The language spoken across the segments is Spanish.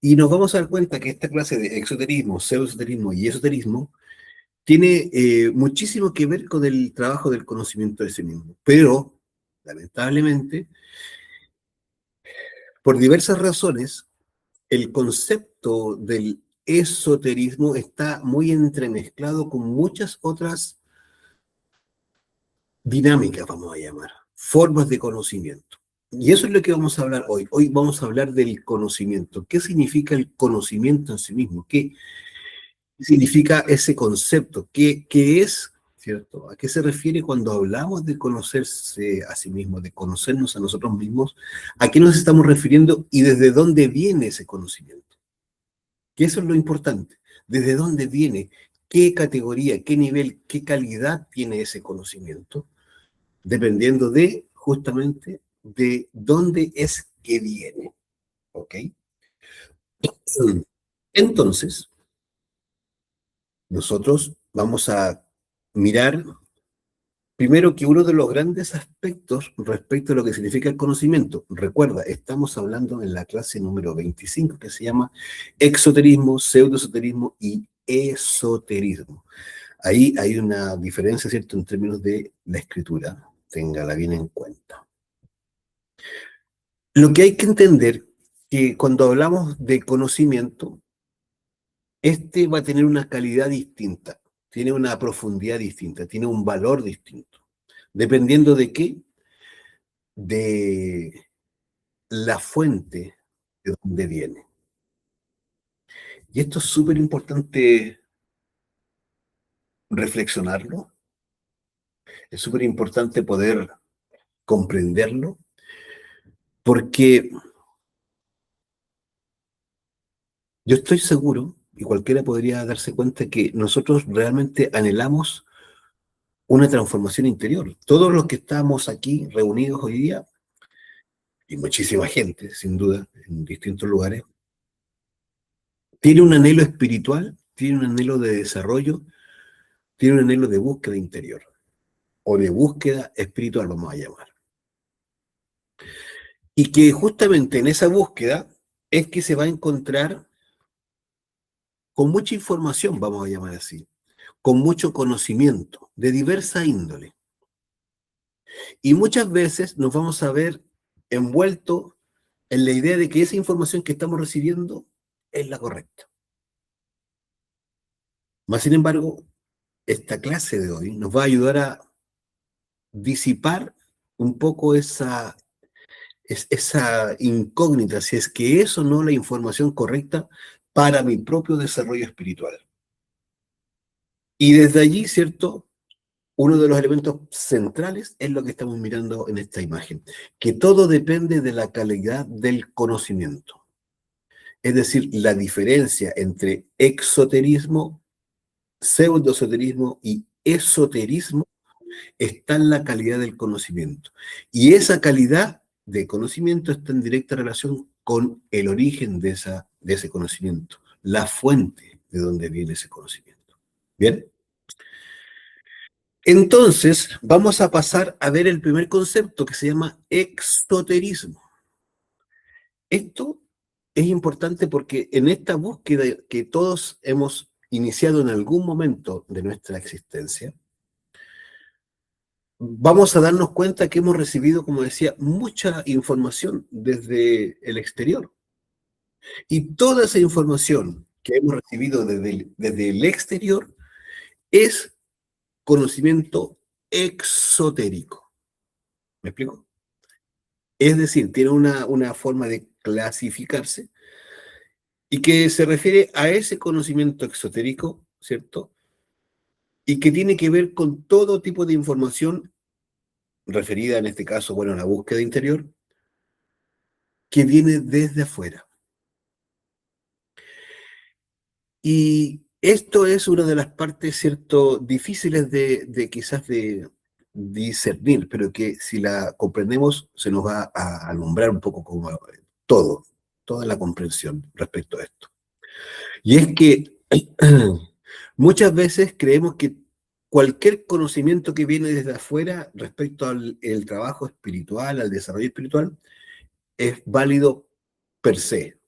Y nos vamos a dar cuenta que esta clase de exoterismo, pseudoesoterismo y esoterismo tiene muchísimo que ver con el trabajo del conocimiento de sí mismo. Pero, lamentablemente, por diversas razones, el concepto del esoterismo está muy entremezclado con muchas otras dinámicas, vamos a llamar, formas de conocimiento. Y eso es lo que vamos a hablar hoy. Hoy vamos a hablar del conocimiento. ¿Qué significa el conocimiento en sí mismo? ¿Qué significa ese concepto? ¿Qué es, cierto? ¿A qué se refiere cuando hablamos de conocerse a sí mismo, de conocernos a nosotros mismos? ¿A qué nos estamos refiriendo y desde dónde viene ese conocimiento? Que eso es lo importante. ¿Desde dónde viene? ¿Qué categoría, qué nivel, qué calidad tiene ese conocimiento? Dependiendo de, justamente, de dónde es que viene. ¿Ok? Entonces, nosotros vamos a mirar primero que uno de los grandes aspectos respecto a lo que significa el conocimiento. Recuerda, estamos hablando en la clase número 25 que se llama exoterismo, pseudoesoterismo y esoterismo. Ahí hay una diferencia, ¿cierto?, en términos de la escritura. Téngala bien en cuenta. Lo que hay que entender que cuando hablamos de conocimiento, este va a tener una calidad distinta, tiene una profundidad distinta, tiene un valor distinto. ¿Dependiendo de qué? De la fuente de donde viene. Y esto es súper importante reflexionarlo, es súper importante poder comprenderlo, porque yo estoy seguro, y cualquiera podría darse cuenta, que nosotros realmente anhelamos una transformación interior. Todos los que estamos aquí reunidos hoy día, y muchísima gente, sin duda, en distintos lugares, tiene un anhelo espiritual, tiene un anhelo de desarrollo, tiene un anhelo de búsqueda interior, o de búsqueda espiritual, vamos a llamar. Y que justamente en esa búsqueda es que se va a encontrar con mucha información, vamos a llamar así, con mucho conocimiento de diversa índole. Y muchas veces nos vamos a ver envueltos en la idea de que esa información que estamos recibiendo es la correcta. Más sin embargo, esta clase de hoy nos va a ayudar a disipar un poco esa incógnita, si es que es o no la información correcta para mi propio desarrollo espiritual. Y desde allí, ¿cierto? Uno de los elementos centrales es lo que estamos mirando en esta imagen, que todo depende de la calidad del conocimiento. Es decir, la diferencia entre exoterismo, pseudoesoterismo y esoterismo está en la calidad del conocimiento. Y esa calidad de conocimiento está en directa relación con el origen de ese conocimiento, la fuente de donde viene ese conocimiento. ¿Bien? Entonces, vamos a pasar a ver el primer concepto que se llama exoterismo. Esto es importante porque en esta búsqueda que todos hemos iniciado en algún momento de nuestra existencia, vamos a darnos cuenta que hemos recibido, como decía, mucha información desde el exterior. Y toda esa información que hemos recibido desde el exterior es conocimiento exotérico. ¿Me explico? Es decir, tiene una forma de clasificarse y que se refiere a ese conocimiento exotérico, ¿cierto? Y que tiene que ver con todo tipo de información referida, en este caso, bueno, a la búsqueda interior, que viene desde afuera. Y esto es una de las partes, ¿cierto?, difíciles de quizás de discernir, pero que si la comprendemos se nos va a alumbrar un poco como todo, toda la comprensión respecto a esto. Y es que muchas veces creemos que cualquier conocimiento que viene desde afuera respecto al el trabajo espiritual, al desarrollo espiritual, es válido per se,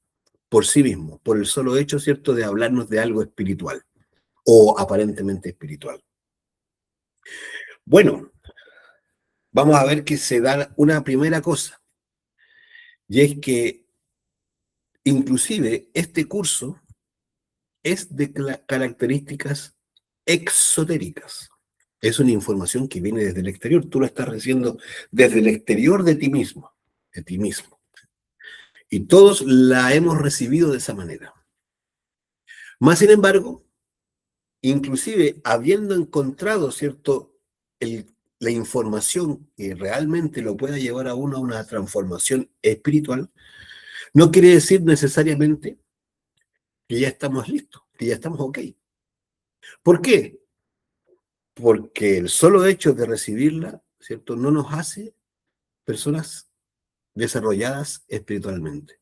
por sí mismo, por el solo hecho, ¿cierto?, de hablarnos de algo espiritual o aparentemente espiritual. Bueno, vamos a ver que se da una primera cosa, y es que inclusive este curso es de características exotéricas. Es una información que viene desde el exterior, tú la estás recibiendo desde el exterior de ti mismo, de ti mismo. Y todos la hemos recibido de esa manera. Más sin embargo, inclusive habiendo encontrado, ¿cierto?, la información que realmente lo pueda llevar a uno a una transformación espiritual, no quiere decir necesariamente que ya estamos listos, que ya estamos ok. ¿Por qué? Porque el solo hecho de recibirla, ¿cierto?, no nos hace personas desarrolladas espiritualmente.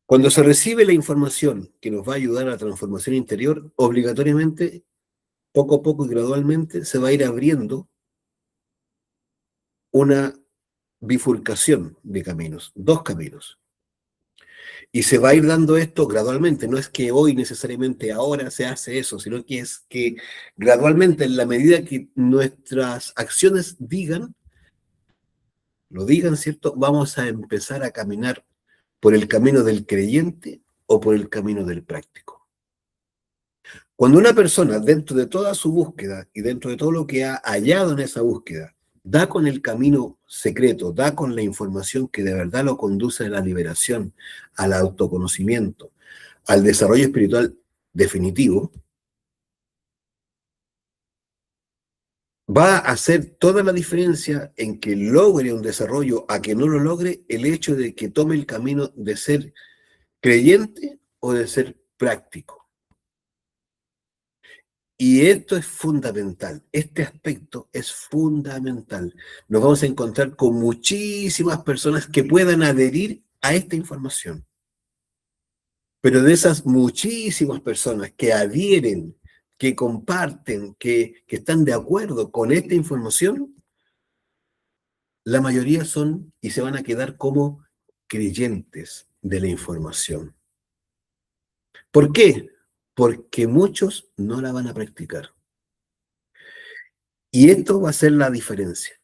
Cuando se recibe la información que nos va a ayudar a la transformación interior, obligatoriamente, poco a poco y gradualmente, se va a ir abriendo una bifurcación de caminos, dos caminos. Y se va a ir dando esto gradualmente. No es que hoy necesariamente ahora se hace eso, sino que es que gradualmente, en la medida que nuestras acciones lo digan, ¿cierto? Vamos a empezar a caminar por el camino del creyente o por el camino del práctico. Cuando una persona, dentro de toda su búsqueda y dentro de todo lo que ha hallado en esa búsqueda, da con el camino secreto, da con la información que de verdad lo conduce a la liberación, al autoconocimiento, al desarrollo espiritual definitivo, va a hacer toda la diferencia en que logre un desarrollo a que no lo logre el hecho de que tome el camino de ser creyente o de ser práctico. Y esto es fundamental, este aspecto es fundamental. Nos vamos a encontrar con muchísimas personas que puedan adherir a esta información. Pero de esas muchísimas personas que adhieren, que comparten, que están de acuerdo con esta información, la mayoría son y se van a quedar como creyentes de la información. ¿Por qué? Porque muchos no la van a practicar. Y esto va a ser la diferencia.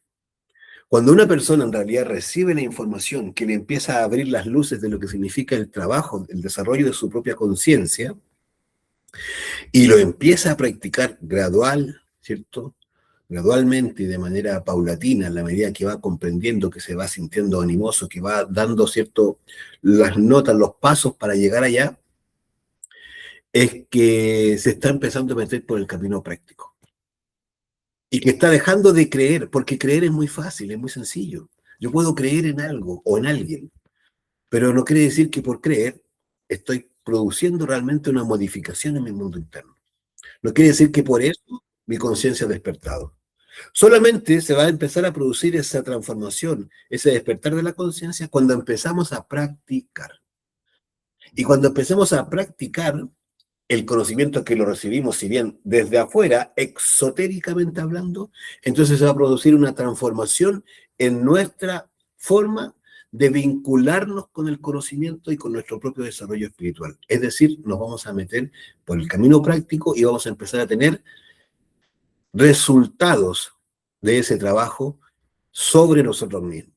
Cuando una persona en realidad recibe la información que le empieza a abrir las luces de lo que significa el trabajo, el desarrollo de su propia conciencia, y lo empieza a practicar ¿cierto? Gradualmente y de manera paulatina, en la medida que va comprendiendo, que se va sintiendo animoso, que va dando, ¿cierto?, las notas, los pasos para llegar allá, es que se está empezando a meter por el camino práctico. Y que está dejando de creer, porque creer es muy fácil, es muy sencillo. Yo puedo creer en algo o en alguien, pero no quiere decir que por creer estoy produciendo realmente una modificación en mi mundo interno. No quiere decir que por eso mi conciencia ha despertado. Solamente se va a empezar a producir esa transformación, ese despertar de la conciencia cuando empezamos a practicar. Y cuando empecemos a practicar, el conocimiento que lo recibimos, si bien desde afuera, exotéricamente hablando, entonces se va a producir una transformación en nuestra forma de vincularnos con el conocimiento y con nuestro propio desarrollo espiritual. Es decir, nos vamos a meter por el camino práctico y vamos a empezar a tener resultados de ese trabajo sobre nosotros mismos.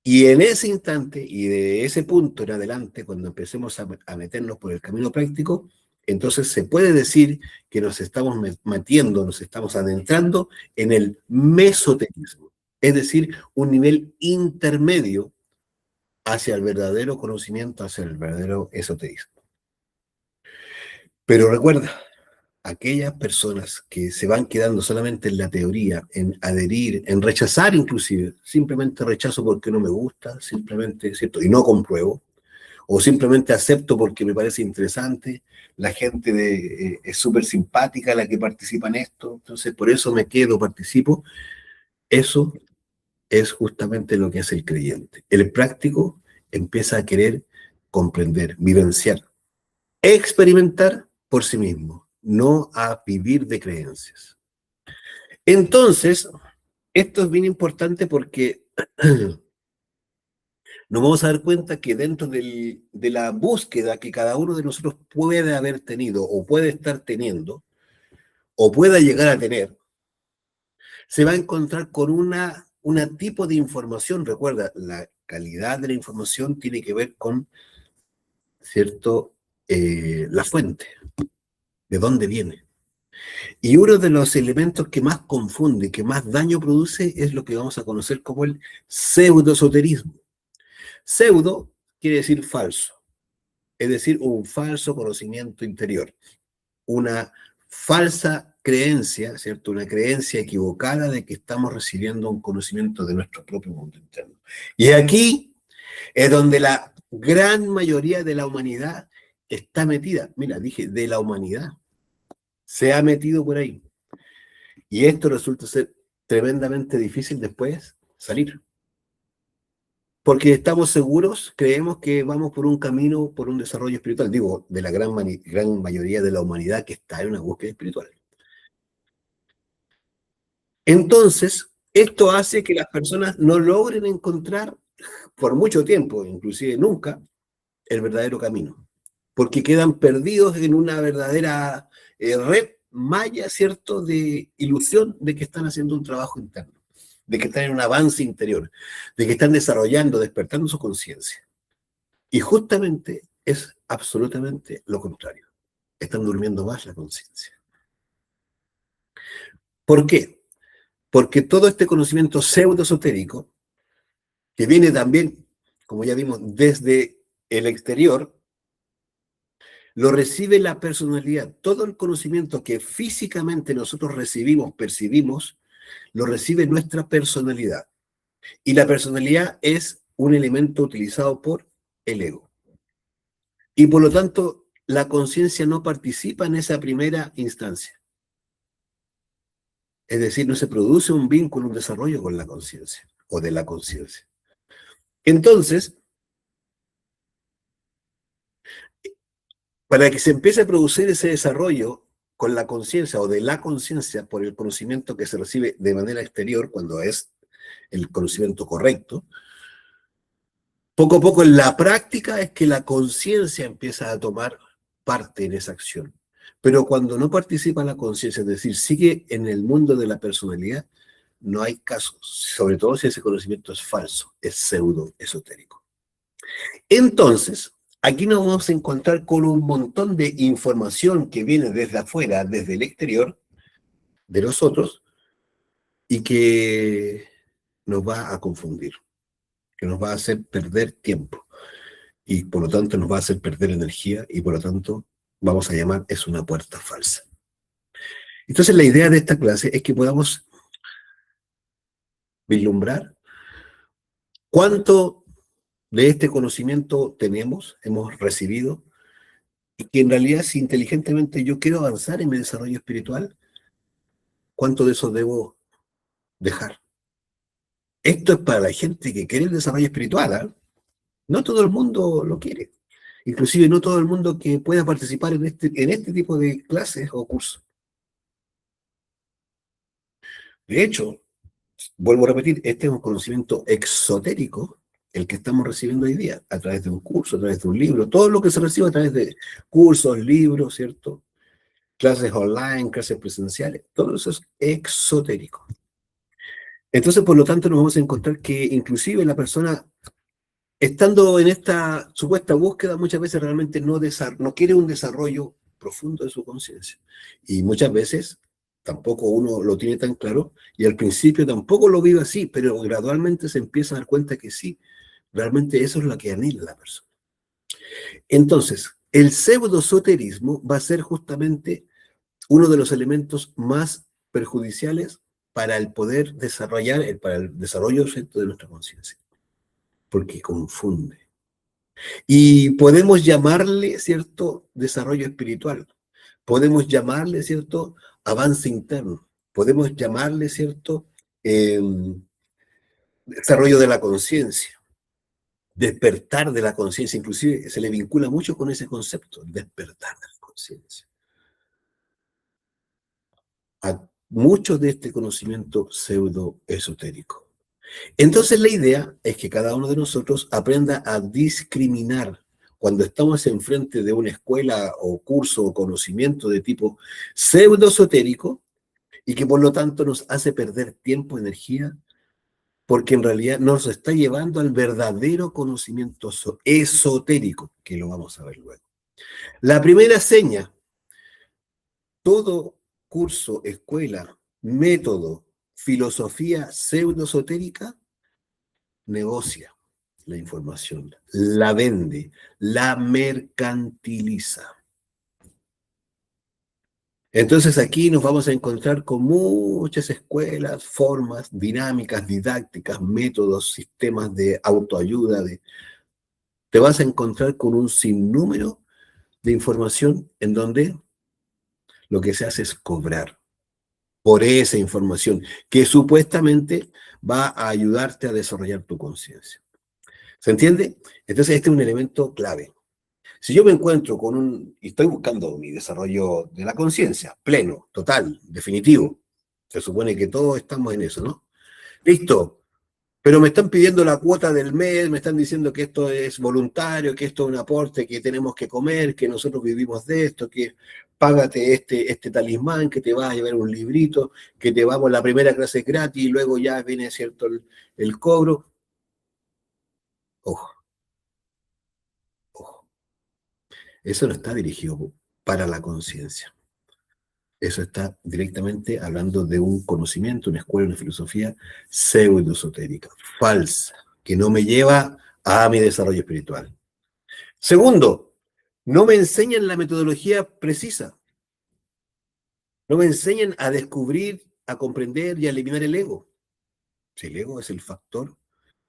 Y en ese instante y de ese punto en adelante, cuando empecemos a meternos por el camino práctico, entonces se puede decir que nos estamos metiendo, nos estamos adentrando en el mesoterismo, es decir, un nivel intermedio hacia el verdadero conocimiento, hacia el verdadero esoterismo. Pero recuerda, aquellas personas que se van quedando solamente en la teoría, en adherir, en rechazar inclusive, simplemente rechazo porque no me gusta, simplemente, ¿cierto? Y no compruebo, o simplemente acepto porque me parece interesante, la gente es súper simpática la que participa en esto, entonces por eso me quedo, participo. Eso es justamente lo que hace el creyente. El práctico empieza a querer comprender, vivenciar, experimentar por sí mismo, no a vivir de creencias. Entonces, esto es bien importante porque nos vamos a dar cuenta que dentro de la búsqueda que cada uno de nosotros puede haber tenido o puede estar teniendo o pueda llegar a tener, se va a encontrar con una tipo de información. Recuerda, la calidad de la información tiene que ver con, ¿cierto? La fuente, de dónde viene. Y uno de los elementos que más confunde, que más daño produce, es lo que vamos a conocer como el pseudoesoterismo. Pseudo quiere decir falso, es decir, un falso conocimiento interior, una falsa creencia, ¿cierto? Una creencia equivocada de que estamos recibiendo un conocimiento de nuestro propio mundo interno. Y aquí es donde la gran mayoría de la humanidad está metida. Mira, dije, de la humanidad. Se ha metido por ahí. Y esto resulta ser tremendamente difícil después salir. Porque estamos seguros, creemos que vamos por un camino, por un desarrollo espiritual, digo, de la gran mayoría de la humanidad que está en una búsqueda espiritual. Entonces, esto hace que las personas no logren encontrar por mucho tiempo, inclusive nunca, el verdadero camino, porque quedan perdidos en una verdadera red maya, ¿cierto?, de ilusión de que están haciendo un trabajo interno, de que están en un avance interior, de que están desarrollando, despertando su conciencia. Y justamente es absolutamente lo contrario. Están durmiendo más la conciencia. ¿Por qué? Porque todo este conocimiento pseudo-esotérico, que viene también, como ya vimos, desde el exterior, lo recibe la personalidad. Todo el conocimiento que físicamente nosotros recibimos, percibimos, lo recibe nuestra personalidad. Y la personalidad es un elemento utilizado por el ego. Y por lo tanto, la conciencia no participa en esa primera instancia. Es decir, no se produce un vínculo, un desarrollo con la conciencia o de la conciencia. Entonces, para que se empiece a producir ese desarrollo con la conciencia o de la conciencia por el conocimiento que se recibe de manera exterior, cuando es el conocimiento correcto, poco a poco en la práctica es que la conciencia empieza a tomar parte en esa acción. Pero cuando no participa la conciencia, es decir, sigue en el mundo de la personalidad, no hay caso, sobre todo si ese conocimiento es falso, es pseudo esotérico. Entonces, aquí nos vamos a encontrar con un montón de información que viene desde afuera, desde el exterior de nosotros, y que nos va a confundir, que nos va a hacer perder tiempo, y por lo tanto nos va a hacer perder energía, y por lo tanto vamos a llamar es una puerta falsa. Entonces la idea de esta clase es que podamos vislumbrar cuánto de este conocimiento tenemos, hemos recibido, y que en realidad si inteligentemente yo quiero avanzar en mi desarrollo espiritual, ¿cuánto de eso debo dejar? Esto es para la gente que quiere el desarrollo espiritual, ¿eh? No todo el mundo lo quiere. Inclusive no todo el mundo que pueda participar en este tipo de clases o cursos. De hecho, vuelvo a repetir, este es un conocimiento exotérico, el que estamos recibiendo hoy día, a través de un curso, a través de un libro, todo lo que se recibe a través de cursos, libros, ¿cierto? Clases online, clases presenciales, todo eso es exotérico. Entonces, por lo tanto, nos vamos a encontrar que inclusive la persona, estando en esta supuesta búsqueda, muchas veces realmente no quiere un desarrollo profundo de su conciencia. Y muchas veces tampoco uno lo tiene tan claro, y al principio tampoco lo vive así, pero gradualmente se empieza a dar cuenta que sí, realmente eso es lo que anhela la persona. Entonces, el pseudoesoterismo va a ser justamente uno de los elementos más perjudiciales para el poder desarrollar, para el desarrollo ¿cierto?, de nuestra conciencia, porque confunde. Y podemos llamarle, ¿cierto?, desarrollo espiritual, podemos llamarle, ¿cierto?, avance interno, podemos llamarle, ¿cierto?, eh, desarrollo de la conciencia, despertar de la conciencia, inclusive se le vincula mucho con ese concepto, despertar de la conciencia. A mucho de este conocimiento pseudo esotérico. Entonces la idea es que cada uno de nosotros aprenda a discriminar cuando estamos enfrente de una escuela o curso o conocimiento de tipo pseudo-esotérico y que por lo tanto nos hace perder tiempo, energía, porque en realidad nos está llevando al verdadero conocimiento esotérico, que lo vamos a ver luego. La primera seña, todo curso, escuela, método, filosofía pseudo-esotérica, negocia la información, la vende, la mercantiliza. Entonces aquí nos vamos a encontrar con muchas escuelas, formas, dinámicas, didácticas, métodos, sistemas de autoayuda. Te vas a encontrar con un sinnúmero de información en donde lo que se hace es cobrar por esa información que supuestamente va a ayudarte a desarrollar tu conciencia. ¿Se entiende? Entonces este es un elemento clave. Si yo me encuentro y estoy buscando mi desarrollo de la conciencia, pleno, total, definitivo, se supone que todos estamos en eso, ¿no? Listo, pero me están pidiendo la cuota del mes, me están diciendo que esto es voluntario, que esto es un aporte, que tenemos que comer, que nosotros vivimos de esto, que págate este talismán, que te vas a llevar un librito, que te vamos, la primera clase gratis y luego ya viene, ¿cierto?, el cobro. Ojo, ojo. Eso no está dirigido para la conciencia. Eso está directamente hablando de un conocimiento, una escuela, una filosofía pseudo-esotérica, falsa, que no me lleva a mi desarrollo espiritual. Segundo, no me enseñan la metodología precisa. No me enseñan a descubrir, a comprender y a eliminar el ego. Si el ego es el factor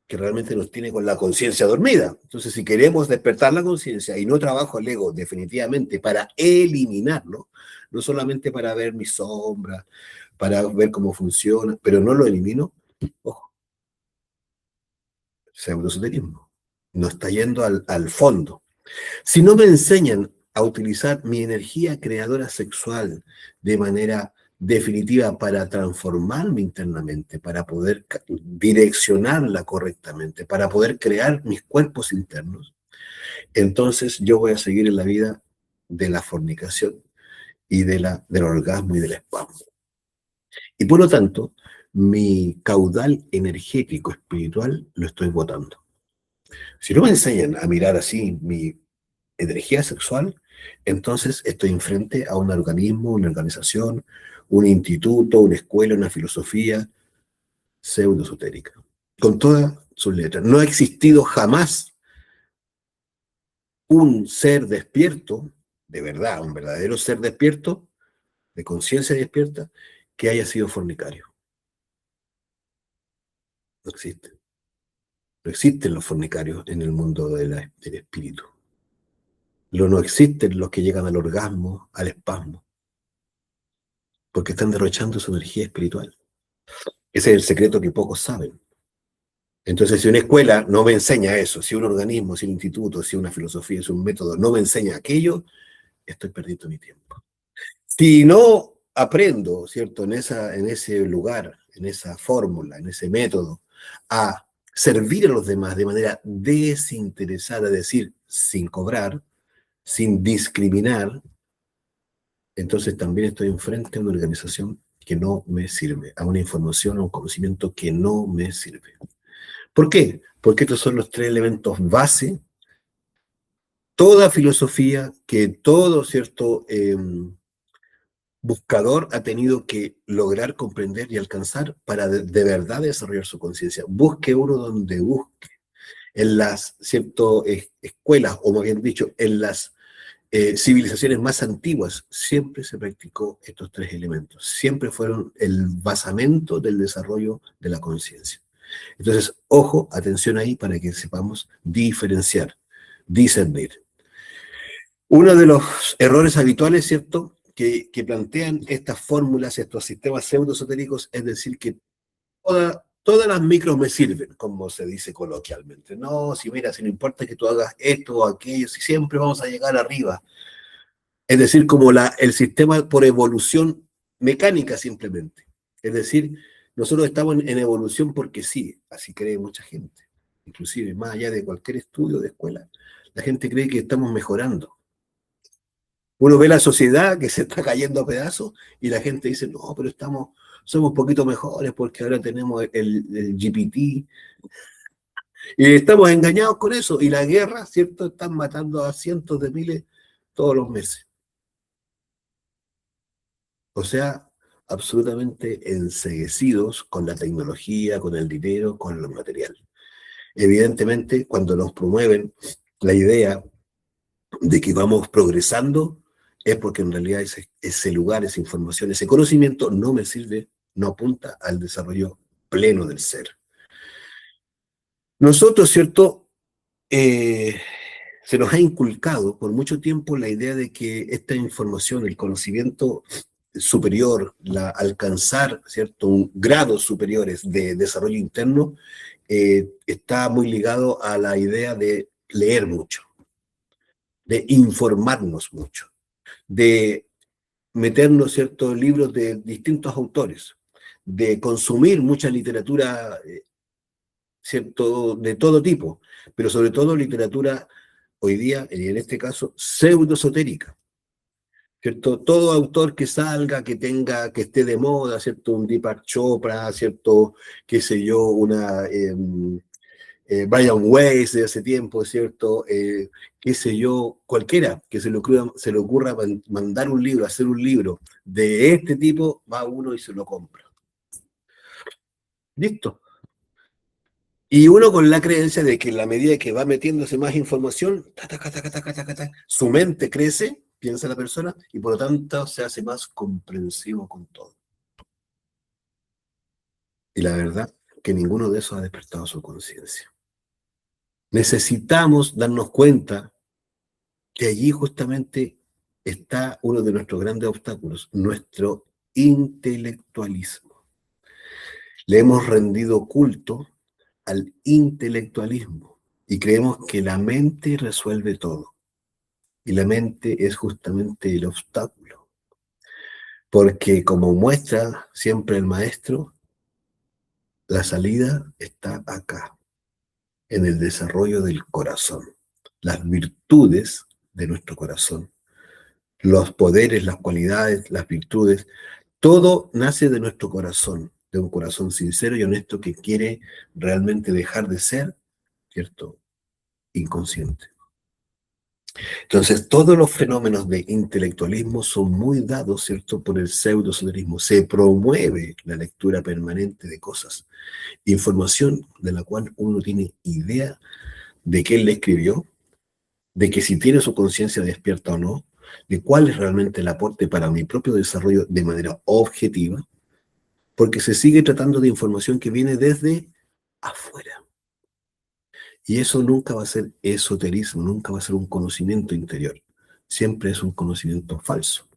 que realmente nos tiene con la conciencia dormida. Entonces, si queremos despertar la conciencia y no trabajo el ego definitivamente para eliminarlo, no solamente para ver mi sombra, para ver cómo funciona, pero no lo elimino, ojo, pseudoesoterismo. No está yendo al fondo. Si no me enseñan a utilizar mi energía creadora sexual de manera definitiva para transformarme internamente, para poder direccionarla correctamente, para poder crear mis cuerpos internos, entonces yo voy a seguir en la vida de la fornicación y del orgasmo y del espasmo. Y por lo tanto, mi caudal energético espiritual lo estoy botando. Si no me enseñan a mirar así mi energía sexual, entonces estoy enfrente a un organismo, una organización, un instituto, una escuela, una filosofía pseudo-esotérica, con todas sus letras. No ha existido jamás un ser despierto, de verdad, un verdadero ser despierto, de conciencia despierta, que haya sido fornicario. No existe. No existen los fornicarios en el mundo del espíritu. No existen los que llegan al orgasmo, al espasmo, porque están derrochando su energía espiritual. Ese es el secreto que pocos saben. Entonces, si una escuela no me enseña eso, si un organismo, si un instituto, si una filosofía, si un método no me enseña aquello, estoy perdiendo mi tiempo. Si no aprendo, ¿cierto?, en ese lugar, en esa fórmula, en ese método, a servir a los demás de manera desinteresada, es decir, sin cobrar, sin discriminar, entonces también estoy enfrente a una organización que no me sirve, a una información, a un conocimiento que no me sirve. ¿Por qué? Porque estos son los tres elementos base. Toda filosofía, que todo cierto buscador ha tenido que lograr comprender y alcanzar para de verdad desarrollar su conciencia. Busque uno donde busque. En las escuelas, o más bien dicho, en las civilizaciones más antiguas, siempre se practicó estos tres elementos. Siempre fueron el basamento del desarrollo de la conciencia. Entonces, ojo, atención ahí para que sepamos diferenciar, discernir. Uno de los errores habituales, ¿cierto?, que plantean estas fórmulas, estos sistemas pseudoesotéricos, es decir, que todas las micros me sirven, como se dice coloquialmente. No, si mira, si no importa que tú hagas esto o aquello, si siempre vamos a llegar arriba. Es decir, como el sistema por evolución mecánica simplemente. Es decir, nosotros estamos en evolución porque sí, así cree mucha gente. Inclusive, más allá de cualquier estudio de escuela, la gente cree que estamos mejorando. Uno ve la sociedad que se está cayendo a pedazos y la gente dice, no, pero somos un poquito mejores porque ahora tenemos el GPT. Y estamos engañados con eso. Y la guerra, ¿cierto? Están matando a cientos de miles todos los meses. O sea, absolutamente enceguecidos con la tecnología, con el dinero, con lo material. Evidentemente, cuando nos promueven la idea de que vamos progresando, es porque en realidad ese lugar, esa información, ese conocimiento no me sirve, no apunta al desarrollo pleno del ser. Nosotros, ¿cierto? Eh, Se nos ha inculcado por mucho tiempo la idea de que esta información, el conocimiento superior, alcanzar ¿cierto? Un grados superiores de desarrollo interno, está muy ligado a la idea de leer mucho, de informarnos mucho, de meternos ciertos libros de distintos autores, de consumir mucha literatura cierto, de todo tipo, pero sobre todo literatura hoy día, y en este caso, pseudo-esotérica, ¿cierto? Todo autor que salga, que esté de moda, ¿cierto? Un Deepak Chopra, ¿cierto? Qué sé yo, Brian Weiss de hace tiempo, ¿cierto? Qué sé yo, cualquiera que se le ocurra mandar un libro, hacer un libro de este tipo, va uno y se lo compra. Listo. Y uno con la creencia de que en la medida que va metiéndose más información, su mente crece, piensa la persona, y por lo tanto se hace más comprensivo con todo. Y la verdad que ninguno de esos ha despertado su conciencia. Necesitamos darnos cuenta que allí justamente está uno de nuestros grandes obstáculos, nuestro intelectualismo. Le hemos rendido culto al intelectualismo y creemos que la mente resuelve todo. Y la mente es justamente el obstáculo. Porque como muestra siempre el maestro, la salida está acá, en el desarrollo del corazón. Las virtudes de nuestro corazón, los poderes, las cualidades, las virtudes, todo nace de nuestro corazón, de un corazón sincero y honesto que quiere realmente dejar de ser, ¿cierto? Inconsciente. Entonces, todos los fenómenos de intelectualismo son muy dados, ¿cierto?, por el pseudo-esoterismo. Se promueve la lectura permanente de cosas, información de la cual uno tiene idea de qué él le escribió, de que si tiene su conciencia despierta o no, de cuál es realmente el aporte para mi propio desarrollo de manera objetiva, porque se sigue tratando de información que viene desde afuera. Y eso nunca va a ser esoterismo, nunca va a ser un conocimiento interior. Siempre es un conocimiento falso.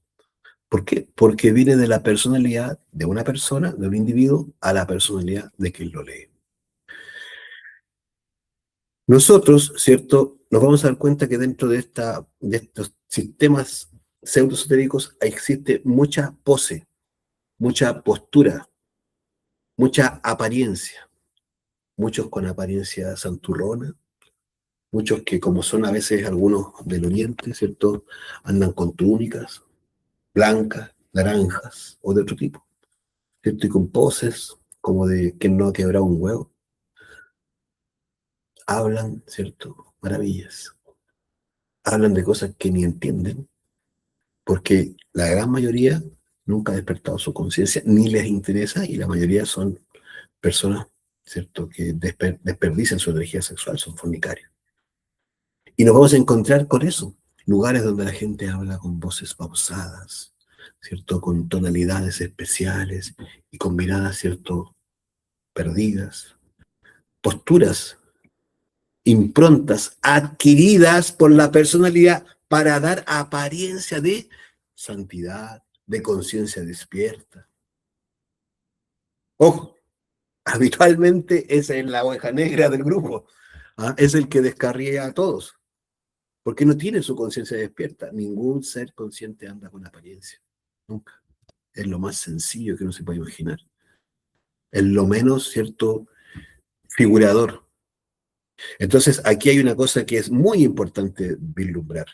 ¿Por qué? Porque viene de la personalidad de una persona, de un individuo, a la personalidad de quien lo lee. Nosotros, ¿cierto? Nos vamos a dar cuenta que dentro de estos sistemas pseudoesotéricos existe mucha pose, mucha postura, mucha apariencia. Muchos con apariencia santurrona, muchos que como son a veces algunos del oriente, ¿cierto? Andan con túnicas blancas, naranjas o de otro tipo, ¿cierto? Y con poses como de quien no ha quebrado un huevo. Hablan, ¿cierto? Maravillas. Hablan de cosas que ni entienden, porque la gran mayoría nunca ha despertado su conciencia, ni les interesa, y la mayoría son personas, ¿cierto? Que desperdician su energía sexual, son fornicarios. Y nos vamos a encontrar con eso, lugares donde la gente habla con voces pausadas, ¿cierto? Con tonalidades especiales y con miradas, ¿cierto? Perdidas, posturas, improntas adquiridas por la personalidad para dar apariencia de santidad, de conciencia despierta. Ojo, habitualmente esa es la oveja negra del grupo, ¿ah? Es el que descarría a todos. Porque no tiene su conciencia despierta. Ningún ser consciente anda con apariencia. Nunca. Es lo más sencillo que uno se puede imaginar. en lo menos, ¿cierto?, figurador. Entonces, aquí hay una cosa que es muy importante vislumbrar.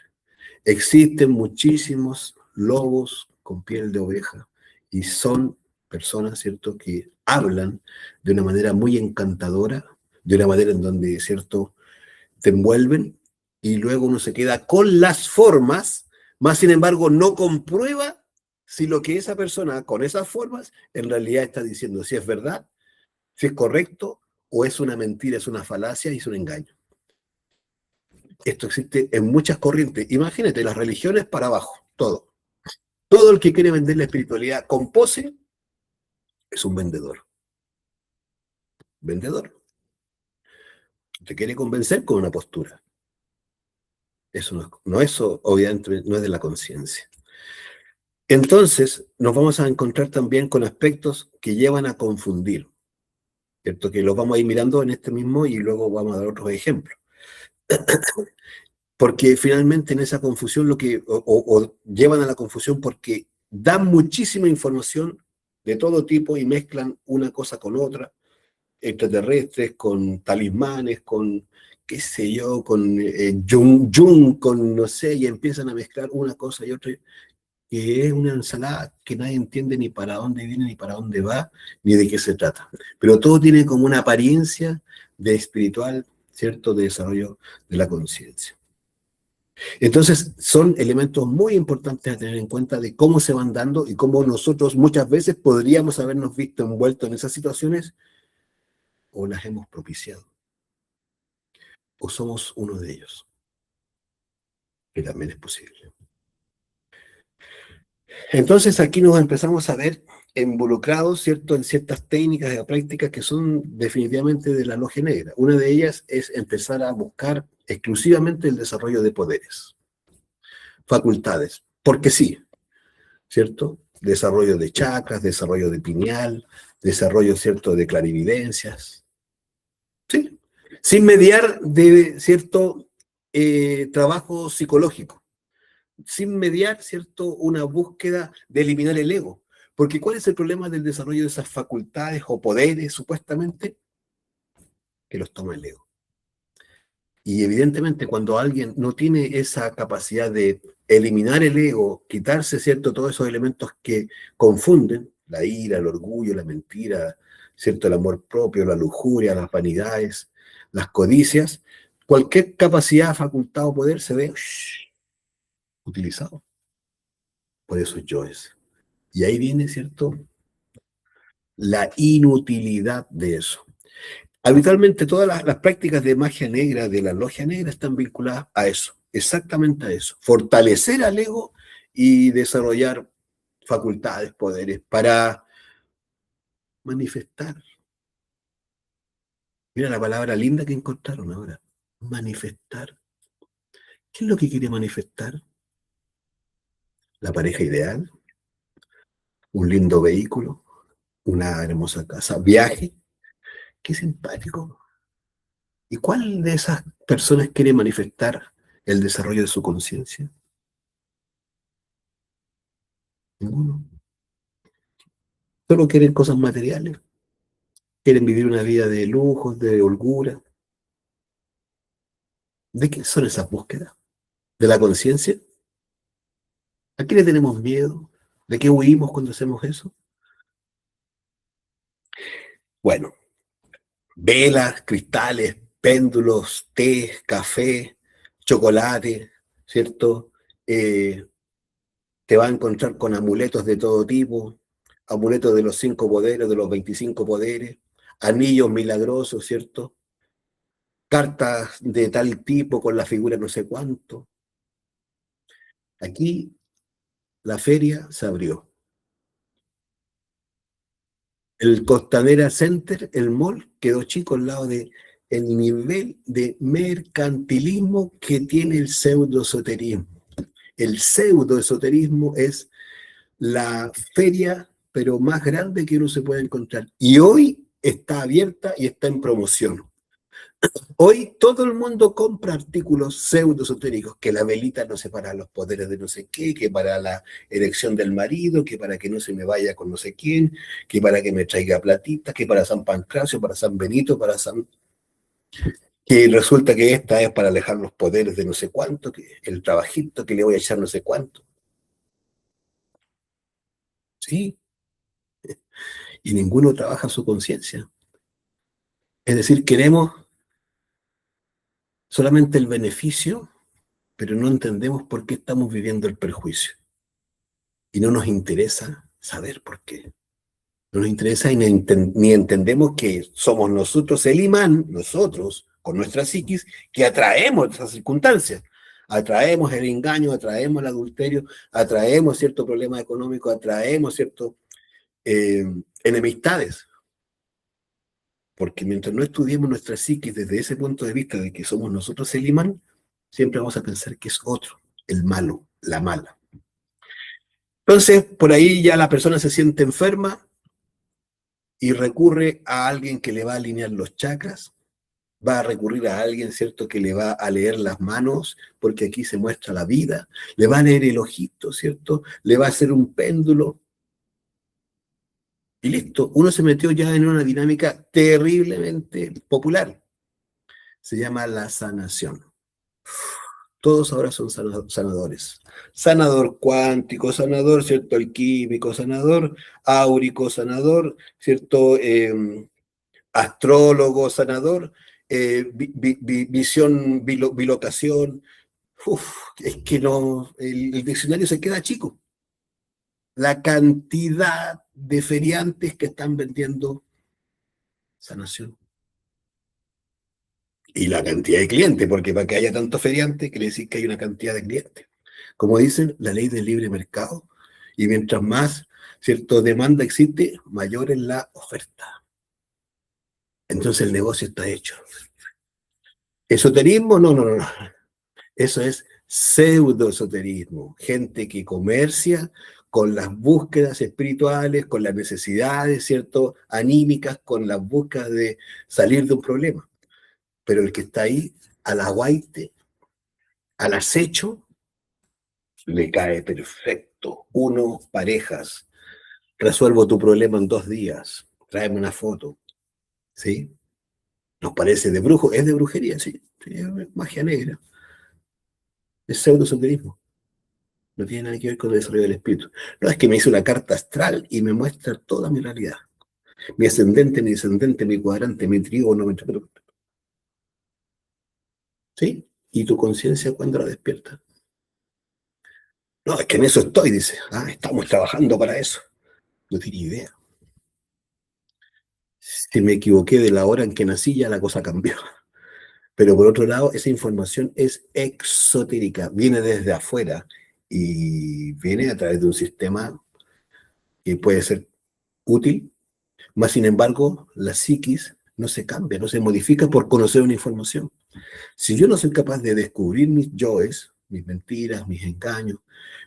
Existen muchísimos lobos con piel de oveja y son personas, ¿cierto?, que hablan de una manera muy encantadora, de una manera en donde, ¿cierto?, te envuelven y luego uno se queda con las formas, más sin embargo no comprueba si lo que esa persona con esas formas en realidad está diciendo, si es verdad, si es correcto o es una mentira, es una falacia y es un engaño. Esto existe en muchas corrientes. Imagínate, las religiones para abajo, todo. Todo el que quiere vender la espiritualidad con pose es un vendedor. Vendedor. Te quiere convencer con una postura. Eso eso obviamente no es de la conciencia. Entonces, nos vamos a encontrar también con aspectos que llevan a confundir, ¿cierto? Que los vamos a ir mirando en este mismo y luego vamos a dar otros ejemplos. Porque finalmente en esa confusión o llevan a la confusión porque dan muchísima información de todo tipo y mezclan una cosa con otra, extraterrestres, con talismanes, con qué sé yo, con Jung, con no sé, y empiezan a mezclar una cosa y otra, que es una ensalada que nadie entiende ni para dónde viene, ni para dónde va, ni de qué se trata. Pero todo tiene como una apariencia de espiritual, ¿cierto?, de desarrollo de la conciencia. Entonces, son elementos muy importantes a tener en cuenta de cómo se van dando y cómo nosotros muchas veces podríamos habernos visto envueltos en esas situaciones o las hemos propiciado. O somos uno de ellos, que también es posible. Entonces, aquí nos empezamos a ver involucrados, ¿cierto?, en ciertas técnicas y prácticas que son definitivamente de la logia negra. Una de ellas es empezar a buscar exclusivamente el desarrollo de poderes, facultades, porque sí, ¿cierto? Desarrollo de chakras, desarrollo de pineal, desarrollo, ¿cierto?, de clarividencias, ¿sí? Sin mediar de cierto trabajo psicológico, sin mediar, ¿cierto?, una búsqueda de eliminar el ego. Porque ¿cuál es el problema del desarrollo de esas facultades o poderes, supuestamente? Que los toma el ego. Y evidentemente cuando alguien no tiene esa capacidad de eliminar el ego, quitarse, ¿cierto?, todos esos elementos que confunden, la ira, el orgullo, la mentira, ¿cierto?, el amor propio, la lujuria, las vanidades, las codicias, cualquier capacidad, facultad o poder se ve utilizado por esos yoes. Y ahí viene, ¿cierto?, la inutilidad de eso. Habitualmente todas las prácticas de magia negra, de la logia negra, están vinculadas a eso, exactamente a eso. Fortalecer al ego y desarrollar facultades, poderes para manifestar. Mira la palabra linda que encontraron ahora. Manifestar. ¿Qué es lo que quiere manifestar? La pareja ideal, un lindo vehículo, una hermosa casa, viaje. Qué simpático. ¿Y cuál de esas personas quiere manifestar el desarrollo de su conciencia? Ninguno. Solo quieren cosas materiales. Quieren vivir una vida de lujos, de holgura. ¿De qué son esas búsquedas? ¿De la conciencia? ¿A qué le tenemos miedo? ¿De qué huimos cuando hacemos eso? Bueno, velas, cristales, péndulos, té, café, chocolate, ¿cierto? Te va a encontrar con amuletos de todo tipo, amuletos de los 5 poderes, de los 25 poderes, anillos milagrosos, ¿cierto? Cartas de tal tipo con la figura no sé cuánto. Aquí la feria se abrió. El Costanera Center, el mall, quedó chico al lado de el nivel de mercantilismo que tiene el pseudoesoterismo. El pseudoesoterismo es la feria, pero más grande que uno se puede encontrar. Y hoy está abierta y está en promoción. Hoy todo el mundo compra artículos pseudo-esotéricos, que la velita no sé para los poderes de no sé qué, que para la erección del marido, que para que no se me vaya con no sé quién, que para que me traiga platita, que para San Pancracio, para San Benito, para San... Que resulta que esta es para alejar los poderes de no sé cuánto, que el trabajito que le voy a echar no sé cuánto. Sí, y ninguno trabaja su conciencia. Es decir, queremos solamente el beneficio, pero no entendemos por qué estamos viviendo el perjuicio. Y no nos interesa saber por qué. No nos interesa y ni entendemos que somos nosotros el imán, nosotros, con nuestra psiquis, que atraemos esas circunstancias. Atraemos el engaño, atraemos el adulterio, atraemos cierto problema económico, atraemos ciertas enemistades. Porque mientras no estudiemos nuestra psiquis desde ese punto de vista de que somos nosotros el imán, siempre vamos a pensar que es otro, el malo, la mala. Entonces, por ahí ya la persona se siente enferma y recurre a alguien que le va a alinear los chakras, va a recurrir a alguien, ¿cierto?, que le va a leer las manos, porque aquí se muestra la vida, le va a leer el ojito, ¿cierto?, le va a hacer un péndulo, y listo. Uno se metió ya en una dinámica terriblemente popular. Se llama la sanación. Todos ahora son sanadores. Sanador cuántico, sanador, ¿cierto? Alquímico, sanador áurico, sanador, ¿cierto? Astrólogo, sanador, visión, bilocación. Uf, es que no, el diccionario se queda chico. La cantidad de feriantes que están vendiendo sanación. Y la cantidad de clientes, porque para que haya tantos feriantes, quiere decir que hay una cantidad de clientes. Como dicen, la ley del libre mercado. Y mientras más, ¿cierto?, demanda existe, mayor es la oferta. Entonces el negocio está hecho. ¿Esoterismo? No, no, no, no. Eso es pseudo-esoterismo. Gente que comercia con las búsquedas espirituales, con las necesidades, ¿cierto?, anímicas, con las búsquedas de salir de un problema. Pero el que está ahí, al aguaite, al acecho, le cae perfecto. Uno, parejas. Resuelvo tu problema en 2 días. Tráeme una foto. ¿Sí? Nos parece de brujo. Es de brujería, sí. Sí, es magia negra. Es pseudo-esoterismo. No tiene nada que ver con el desarrollo del espíritu. No, es que me hizo una carta astral y me muestra toda mi realidad. Mi ascendente, mi descendente, mi cuadrante, mi trígono, mi... ¿Sí? ¿Y tu conciencia cuándo la despierta? No, es que en eso estoy, dice. Ah, estamos trabajando para eso. No tiene idea. Si me equivoqué de la hora en que nací, ya la cosa cambió. Pero por otro lado, esa información es exotérica, viene desde afuera y viene a través de un sistema que puede ser útil, más sin embargo, la psiquis no se cambia, no se modifica por conocer una información. Si yo no soy capaz de descubrir mis yoes, mis mentiras, mis engaños,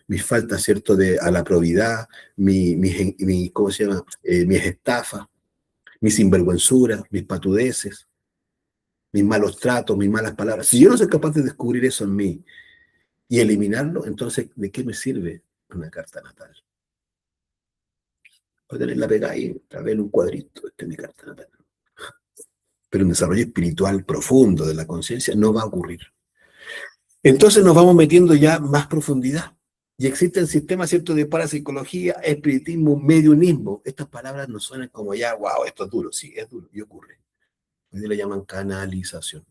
mis faltas, ¿cierto?, a la probidad, ¿cómo se llama?, mis estafas, mis sinvergüenzuras, mis patudeces, mis malos tratos, mis malas palabras. Si yo no soy capaz de descubrir eso en mí y eliminarlo, entonces, ¿de qué me sirve una carta natal? Voy a tenerla pegada ahí, tal vez en un cuadrito, esta es mi carta natal. Pero un desarrollo espiritual profundo de la conciencia no va a ocurrir. Entonces nos vamos metiendo ya más profundidad. Y existen sistemas, ¿cierto?, de parapsicología, espiritismo, mediunismo. Estas palabras nos suenan como ya, wow, esto es duro. Sí, es duro y ocurre. Hoy le llaman canalización.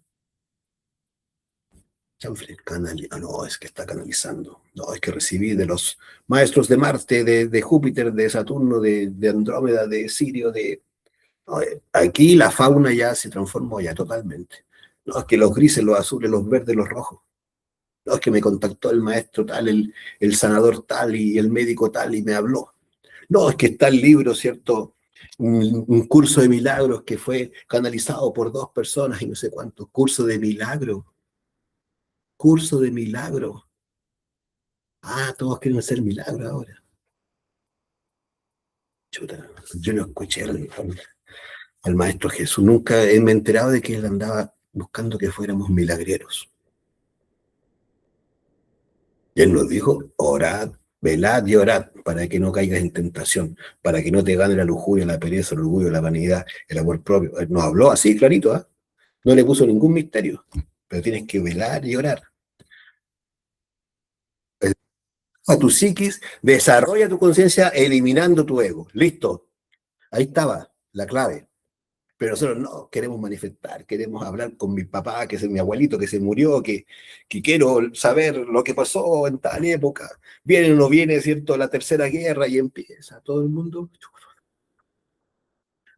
Chanfle, no, es que está canalizando. No, es que recibí de los maestros de Marte, de Júpiter, de Saturno, de Andrómeda, de Sirio, no, aquí la fauna ya se transformó ya totalmente. No, es que los grises, los azules, los verdes, los rojos. No, es que me contactó el maestro tal, el sanador tal y el médico tal y me habló. No, es que está el libro, ¿cierto? Un curso de milagros que fue canalizado por 2 personas y no sé cuántos. Curso de milagro. Curso de milagro. Ah, todos quieren hacer milagro ahora. Chuta, yo no escuché al maestro Jesús. Nunca me he enterado de que él andaba buscando que fuéramos milagreros. Y él nos dijo, orad, velad y orad, para que no caigas en tentación, para que no te gane la lujuria, la pereza, el orgullo, la vanidad, el amor propio. Él nos habló así, clarito, ¿eh? No le puso ningún misterio, pero tienes que velar y orar. A tu psiquis, desarrolla tu conciencia eliminando tu ego. Listo. Ahí estaba la clave. Pero nosotros no queremos manifestar, queremos hablar con mi papá, que es mi abuelito que se murió, que quiero saber lo que pasó en tal época. Viene o no viene, ¿cierto? La tercera guerra y empieza todo el mundo.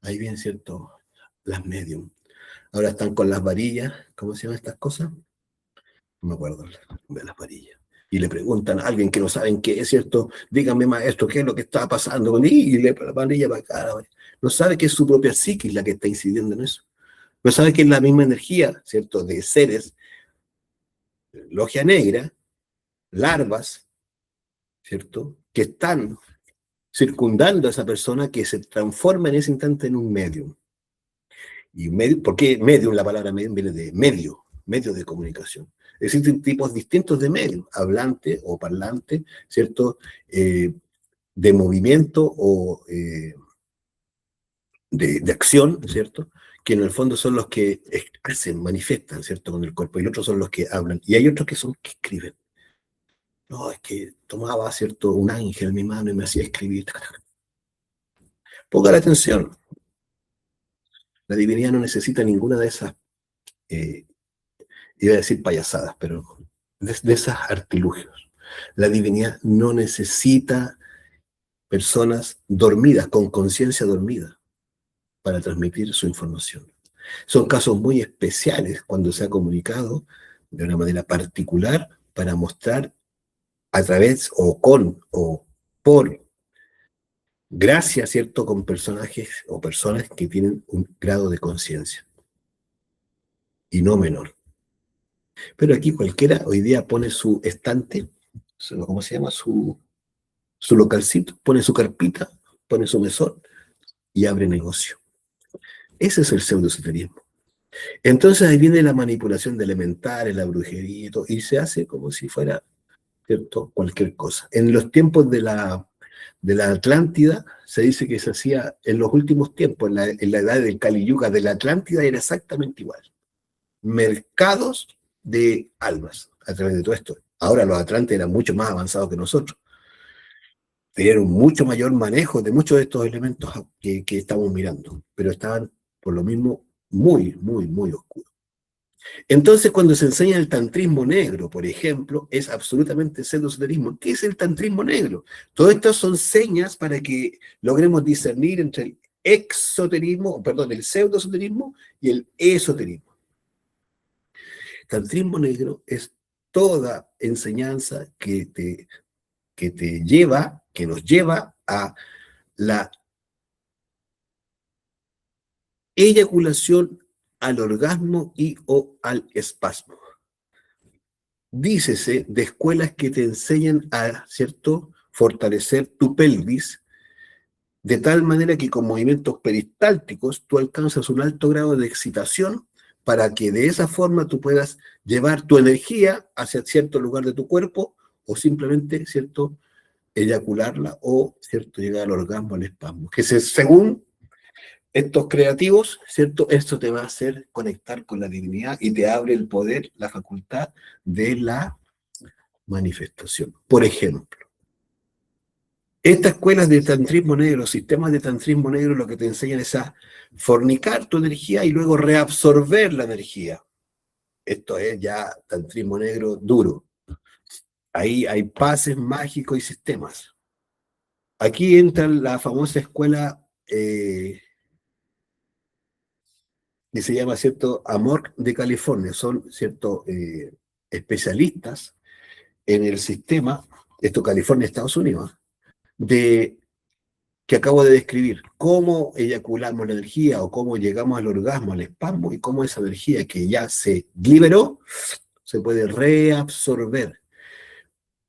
Ahí viene, ¿cierto? Las medium. Ahora están con las varillas. ¿Cómo se llaman estas cosas? No me acuerdo de las varillas. Y le preguntan a alguien que no saben qué es, ¿cierto? Dígame, maestro, ¿qué es lo que está pasando con él? Y le la varilla para acá. No sabe que es su propia psiquis la que está incidiendo en eso. No sabe que es la misma energía, ¿cierto? De seres, logia negra, larvas, ¿cierto? Que están circundando a esa persona que se transforma en ese instante en un medium. Y medio, ¿por qué medium? La palabra medium viene de medio, medio de comunicación. Existen tipos distintos de medium, hablante o parlante, ¿cierto? De movimiento o de acción, ¿cierto? Que en el fondo son los que hacen, manifiestan, ¿cierto? Con el cuerpo, y los otros son los que hablan. Y hay otros que son que escriben. No, es que tomaba, ¿cierto? Un ángel en mi mano y me hacía escribir. Ponga la atención. La divinidad no necesita ninguna de esas, eh, iba a decir payasadas, pero de esas artilugios. La divinidad no necesita personas dormidas, con conciencia dormida, para transmitir su información. Son casos muy especiales cuando se ha comunicado de una manera particular para mostrar a través o con o por gracia, ¿cierto?, con personajes o personas que tienen un grado de conciencia y no menor. Pero aquí cualquiera hoy día pone su estante, ¿cómo se llama? Su localcito, pone su carpita, pone su mesón y abre negocio. Ese es el pseudoesoterismo. Entonces ahí viene la manipulación de elementales, la brujería y todo, y se hace como si fuera, ¿cierto?, cualquier cosa. En los tiempos de la Atlántida se dice que se hacía en los últimos tiempos, en la edad del Kali Yuga de la Atlántida era exactamente igual. Mercados de almas a través de todo esto. Ahora los atlantes eran mucho más avanzados que nosotros. Tenían un mucho mayor manejo de muchos de estos elementos que estamos mirando, pero estaban por lo mismo muy, muy, muy oscuros. Entonces, cuando se enseña el tantrismo negro, por ejemplo, es absolutamente pseudoesoterismo. ¿Qué es el tantrismo negro? Todo esto son señas para que logremos discernir entre el exoterismo, perdón, el pseudoesoterismo y el esoterismo. Tantrismo negro es toda enseñanza que te lleva, que nos lleva a la eyaculación, al orgasmo y o al espasmo. Dícese de escuelas que te enseñan a, ¿cierto?, fortalecer tu pelvis, de tal manera que con movimientos peristálticos tú alcanzas un alto grado de excitación para que de esa forma tú puedas llevar tu energía hacia cierto lugar de tu cuerpo o simplemente, ¿cierto?, eyacularla o, ¿cierto?, llegar al orgasmo, al espasmo. Que según estos creativos, ¿cierto?, esto te va a hacer conectar con la divinidad y te abre el poder, la facultad de la manifestación. Por ejemplo, estas escuelas de tantrismo negro, sistemas de tantrismo negro, lo que te enseñan es a fornicar tu energía y luego reabsorber la energía. Esto es ya tantrismo negro duro. Ahí hay pases mágicos y sistemas. Aquí entra la famosa escuela que se llama, ¿cierto?, Amor de California. Son, ¿cierto?, especialistas en el sistema, esto California, Estados Unidos, de que acabo de describir, cómo eyaculamos la energía o cómo llegamos al orgasmo, al espasmo, y cómo esa energía que ya se liberó se puede reabsorber.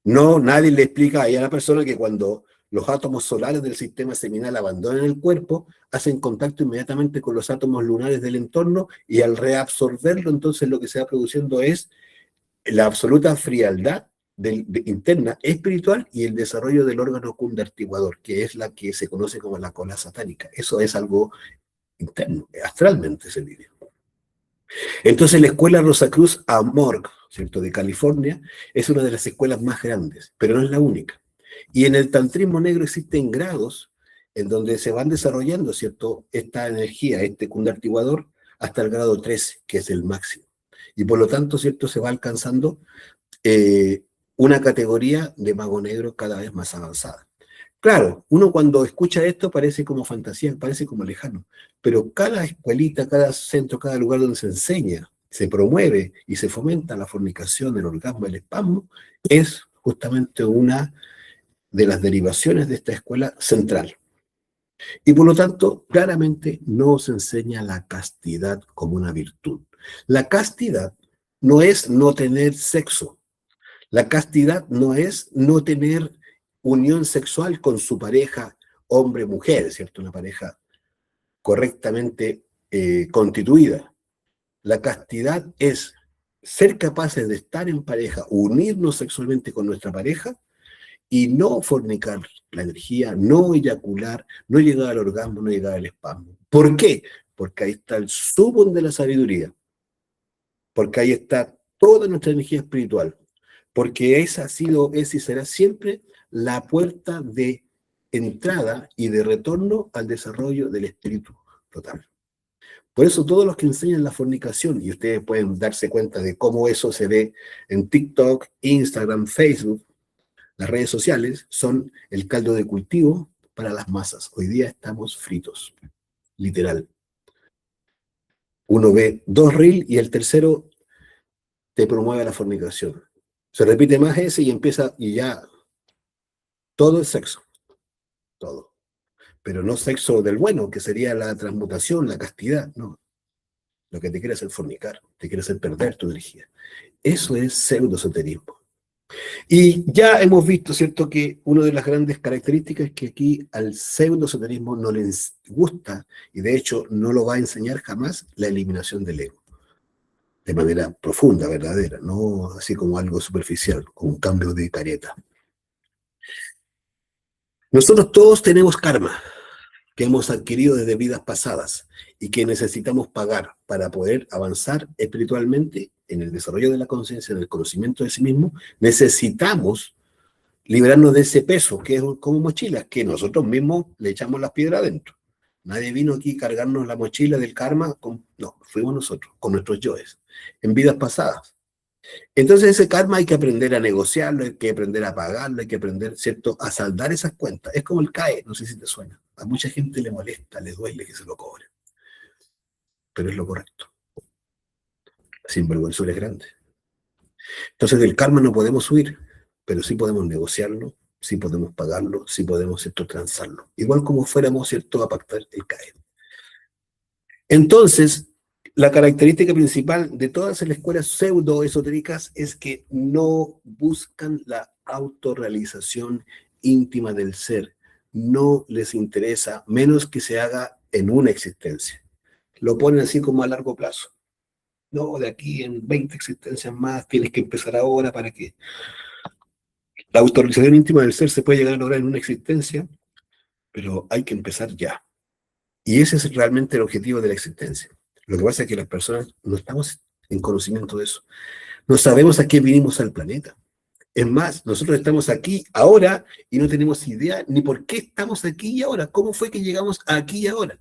No, nadie le explica a la persona que cuando los átomos solares del sistema seminal abandonan el cuerpo, hacen contacto inmediatamente con los átomos lunares del entorno y al reabsorberlo, entonces lo que se va produciendo es la absoluta frialdad interna espiritual y el desarrollo del órgano cundartiguador, que es la que se conoce como la cola satánica. Eso es algo interno, astralmente se vive. Entonces la escuela Rosacruz Amorg, ¿cierto?, de California, es una de las escuelas más grandes, pero no es la única. Y en el tantrismo negro existen grados en donde se van desarrollando, ¿cierto?, esta energía, este cundartiguador, hasta el grado 13, que es el máximo. Y por lo tanto, ¿cierto?, se va alcanzando una categoría de mago negro cada vez más avanzada. Claro, uno cuando escucha esto parece como fantasía, parece como lejano, pero cada escuelita, cada centro, cada lugar donde se enseña, se promueve y se fomenta la fornicación, el orgasmo, el espasmo, es justamente una de las derivaciones de esta escuela central. Y por lo tanto, claramente no se enseña la castidad como una virtud. La castidad no es no tener sexo. La castidad no es no tener unión sexual con su pareja hombre-mujer, ¿cierto? Una pareja correctamente constituida. La castidad es ser capaces de estar en pareja, unirnos sexualmente con nuestra pareja y no fornicar la energía, no eyacular, no llegar al orgasmo, no llegar al espasmo. ¿Por qué? Porque ahí está el subon de la sabiduría, porque ahí está toda nuestra energía espiritual, porque esa ha sido, es y será siempre la puerta de entrada y de retorno al desarrollo del espíritu total. Por eso todos los que enseñan la fornicación, y ustedes pueden darse cuenta de cómo eso se ve en TikTok, Instagram, Facebook, las redes sociales, son el caldo de cultivo para las masas. Hoy día estamos fritos, literal. Uno ve dos reels y el tercero te promueve la fornicación. Se repite más ese y empieza, y ya, todo es sexo, todo. Pero no sexo del bueno, que sería la transmutación, la castidad, no. Lo que te quiere hacer fornicar, te quiere hacer perder tu energía. Eso es pseudoesoterismo. Y ya hemos visto, ¿cierto?, que una de las grandes características es que aquí al pseudoesoterismo no les gusta, y de hecho no lo va a enseñar jamás, la eliminación del ego. De manera profunda, verdadera, no así como algo superficial, como un cambio de careta. Nosotros todos tenemos karma que hemos adquirido desde vidas pasadas y que necesitamos pagar para poder avanzar espiritualmente en el desarrollo de la conciencia, en el conocimiento de sí mismo. Necesitamos librarnos de ese peso, que es como mochilas, que nosotros mismos le echamos las piedras adentro. Nadie vino aquí a cargarnos la mochila del karma, no, fuimos nosotros, con nuestros yoes, en vidas pasadas. Entonces ese karma hay que aprender a negociarlo, hay que aprender a pagarlo, hay que aprender, ¿cierto?, a saldar esas cuentas. Es como el CAE, no sé si te suena. A mucha gente le molesta, le duele que se lo cobre. Pero es lo correcto. Sinvergüenzura es grande. Entonces del karma no podemos huir, pero sí podemos negociarlo, sí podemos pagarlo, sí podemos, ¿cierto?, transarlo. Igual como fuéramos, ¿cierto?, a pactar el CAE. Entonces, la característica principal de todas las escuelas pseudoesotéricas es que no buscan la autorrealización íntima del ser. No les interesa, menos que se haga en una existencia. Lo ponen así como a largo plazo. No, de aquí en 20 existencias más tienes que empezar ahora para que la autorrealización íntima del ser se puede llegar a lograr en una existencia, pero hay que empezar ya. Y ese es realmente el objetivo de la existencia. Lo que pasa es que las personas no estamos en conocimiento de eso. No sabemos a qué vinimos al planeta. Es más, nosotros estamos aquí ahora y no tenemos idea ni por qué estamos aquí y ahora. ¿Cómo fue que llegamos aquí y ahora?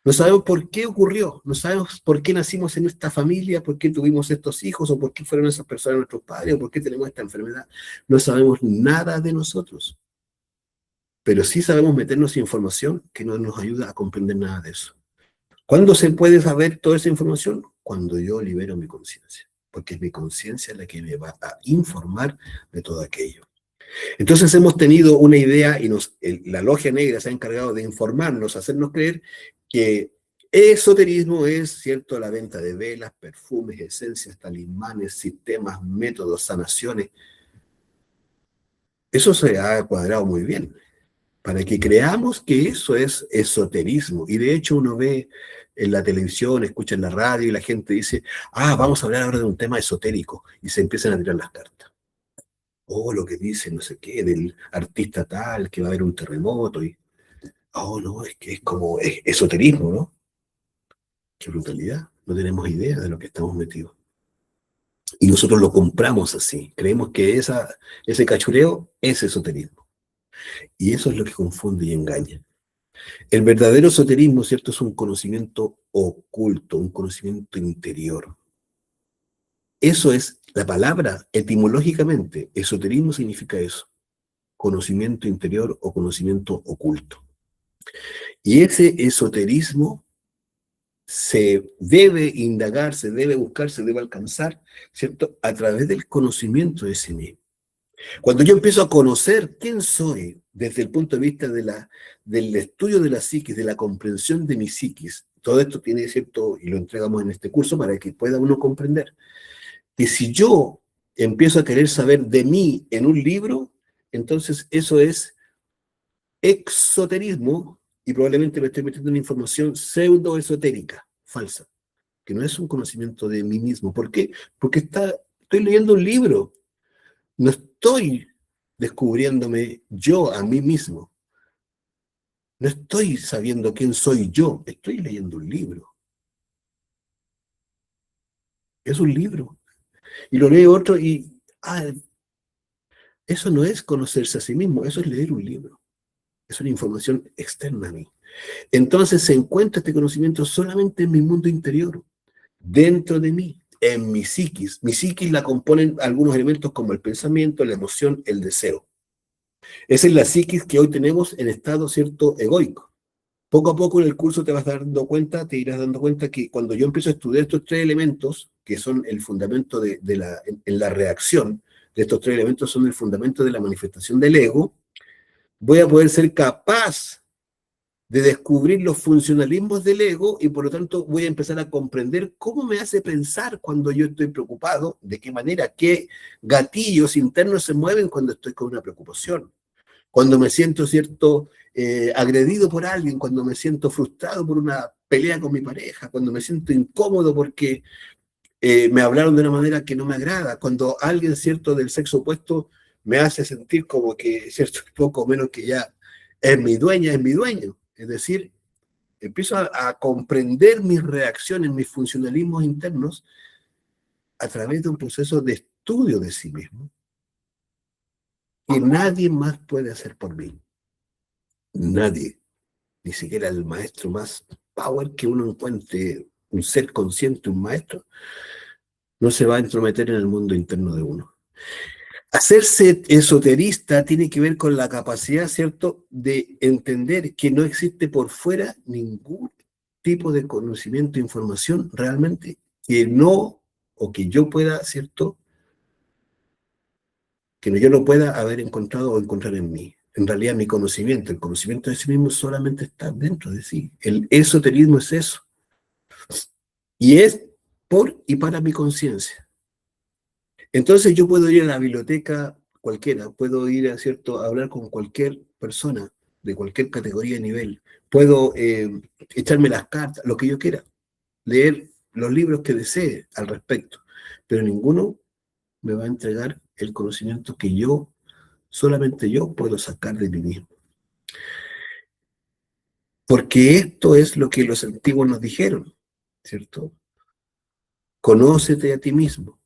No sabemos por qué ocurrió, no sabemos por qué nacimos en esta familia, por qué tuvimos estos hijos, o por qué fueron esas personas nuestros padres, o por qué tenemos esta enfermedad. No sabemos nada de nosotros. Pero sí sabemos meternos información que no nos ayuda a comprender nada de eso. ¿Cuándo se puede saber toda esa información? Cuando yo libero mi conciencia, porque es mi conciencia la que me va a informar de todo aquello. Entonces hemos tenido una idea y la logia negra se ha encargado de informarnos, hacernos creer que esoterismo es, ¿cierto?, la venta de velas, perfumes, esencias, talismanes, sistemas, métodos, sanaciones. Eso se ha cuadrado muy bien. para que creamos que eso es esoterismo. Y de hecho uno ve en la televisión, escucha en la radio y la gente dice, vamos a hablar ahora de un tema esotérico. Y se empiezan a tirar las cartas. O lo que dice no sé qué, del artista tal, que va a haber un terremoto. Y, no, es que es como es esoterismo, ¿no? Qué brutalidad. No tenemos idea de lo que estamos metidos. Y nosotros lo compramos así. Creemos que ese cachureo es esoterismo. Y eso es lo que confunde y engaña. El verdadero esoterismo, ¿cierto? Es un conocimiento oculto, un conocimiento interior. Eso es la palabra, etimológicamente. Esoterismo significa eso. Conocimiento interior o conocimiento oculto. Y ese esoterismo se debe indagar, se debe buscar, se debe alcanzar, ¿cierto? A través del conocimiento de sí mismo. Cuando yo empiezo a conocer quién soy desde el punto de vista del estudio de la psiquis, de la comprensión de mi psiquis, todo esto tiene cierto, y lo entregamos en este curso para que pueda uno comprender, que si yo empiezo a querer saber de mí en un libro, entonces eso es exoterismo y probablemente me estoy metiendo en información pseudoesotérica, falsa, que no es un conocimiento de mí mismo. ¿Por qué? Porque estoy leyendo un libro. No estoy descubriéndome yo a mí mismo. No estoy sabiendo quién soy yo. Estoy leyendo un libro. Es un libro. Y lo lee otro y, eso no es conocerse a sí mismo, eso es leer un libro. Es una información externa a mí. Entonces se encuentra este conocimiento solamente en mi mundo interior, dentro de mí, en mi psiquis. Mi psiquis la componen algunos elementos como el pensamiento, la emoción, el deseo. Esa es la psiquis que hoy tenemos en estado, ¿cierto?, egoico. Poco a poco en el curso te te irás dando cuenta que cuando yo empiezo a estudiar estos tres elementos, que son el fundamento en la reacción de estos tres elementos, son el fundamento de la manifestación del ego, voy a poder ser capaz de descubrir los funcionalismos del ego y por lo tanto voy a empezar a comprender cómo me hace pensar cuando yo estoy preocupado, de qué manera, qué gatillos internos se mueven cuando estoy con una preocupación. Cuando me siento, ¿cierto?, agredido por alguien, cuando me siento frustrado por una pelea con mi pareja, cuando me siento incómodo porque me hablaron de una manera que no me agrada, cuando alguien, ¿cierto?, del sexo opuesto me hace sentir como que, ¿cierto?, poco menos que ya es mi dueña, es mi dueño. Es decir, empiezo a comprender mis reacciones, mis funcionalismos internos a través de un proceso de estudio de sí mismo que nadie más puede hacer por mí. Nadie. Ni siquiera el maestro más power que uno encuentre, un ser consciente, un maestro, no se va a entrometer en el mundo interno de uno. Hacerse esoterista tiene que ver con la capacidad, ¿cierto?, de entender que no existe por fuera ningún tipo de conocimiento, información realmente que no, o que yo pueda, ¿cierto?, que yo no pueda haber encontrado o encontrar en mí. En realidad mi conocimiento, el conocimiento de sí mismo solamente está dentro de sí. El esoterismo es eso. Y es por y para mi conciencia. Entonces yo puedo ir a la biblioteca cualquiera, puedo ir a hablar con cualquier persona de cualquier categoría y nivel, puedo echarme las cartas, lo que yo quiera, leer los libros que desee al respecto, pero ninguno me va a entregar el conocimiento que solamente yo puedo sacar de mí mismo. Porque esto es lo que los antiguos nos dijeron, ¿cierto? Conócete a ti mismo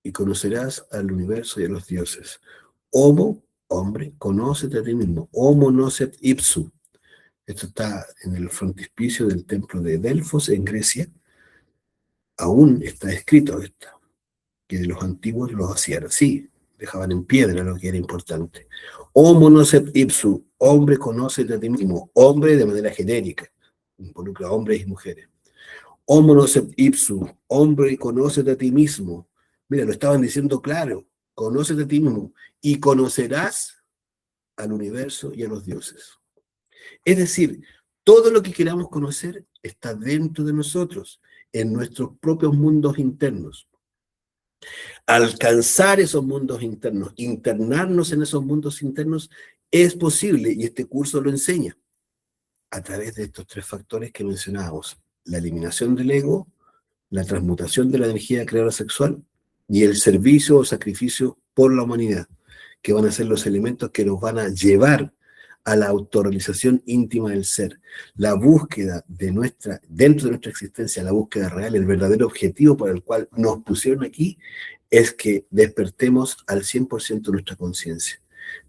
y conocerás al universo y a los dioses. Homo, hombre, conócete a ti mismo. Homo nocet ipsum. Esto está en el frontispicio del templo de Delfos, en Grecia. Aún está escrito esto, que los antiguos los hacían así, dejaban en piedra lo que era importante. Homo nocet ipsum. Hombre, conócete a ti mismo. Hombre de manera genérica. Involucra a hombres y mujeres. Homo nocet ipsum, hombre, conócete a ti mismo. Mira, lo estaban diciendo claro, conócete a ti mismo y conocerás al universo y a los dioses. Es decir, todo lo que queramos conocer está dentro de nosotros, en nuestros propios mundos internos. Alcanzar esos mundos internos, internarnos en esos mundos internos, Es posible, y este curso lo enseña, a través de estos tres factores que mencionábamos: la eliminación del ego, la transmutación de la energía creadora sexual y el servicio o sacrificio por la humanidad, que van a ser los elementos que nos van a llevar a la autorrealización íntima del ser, la búsqueda de dentro de nuestra existencia, la búsqueda real, el verdadero objetivo para el cual nos pusieron aquí, es que despertemos al 100% nuestra conciencia,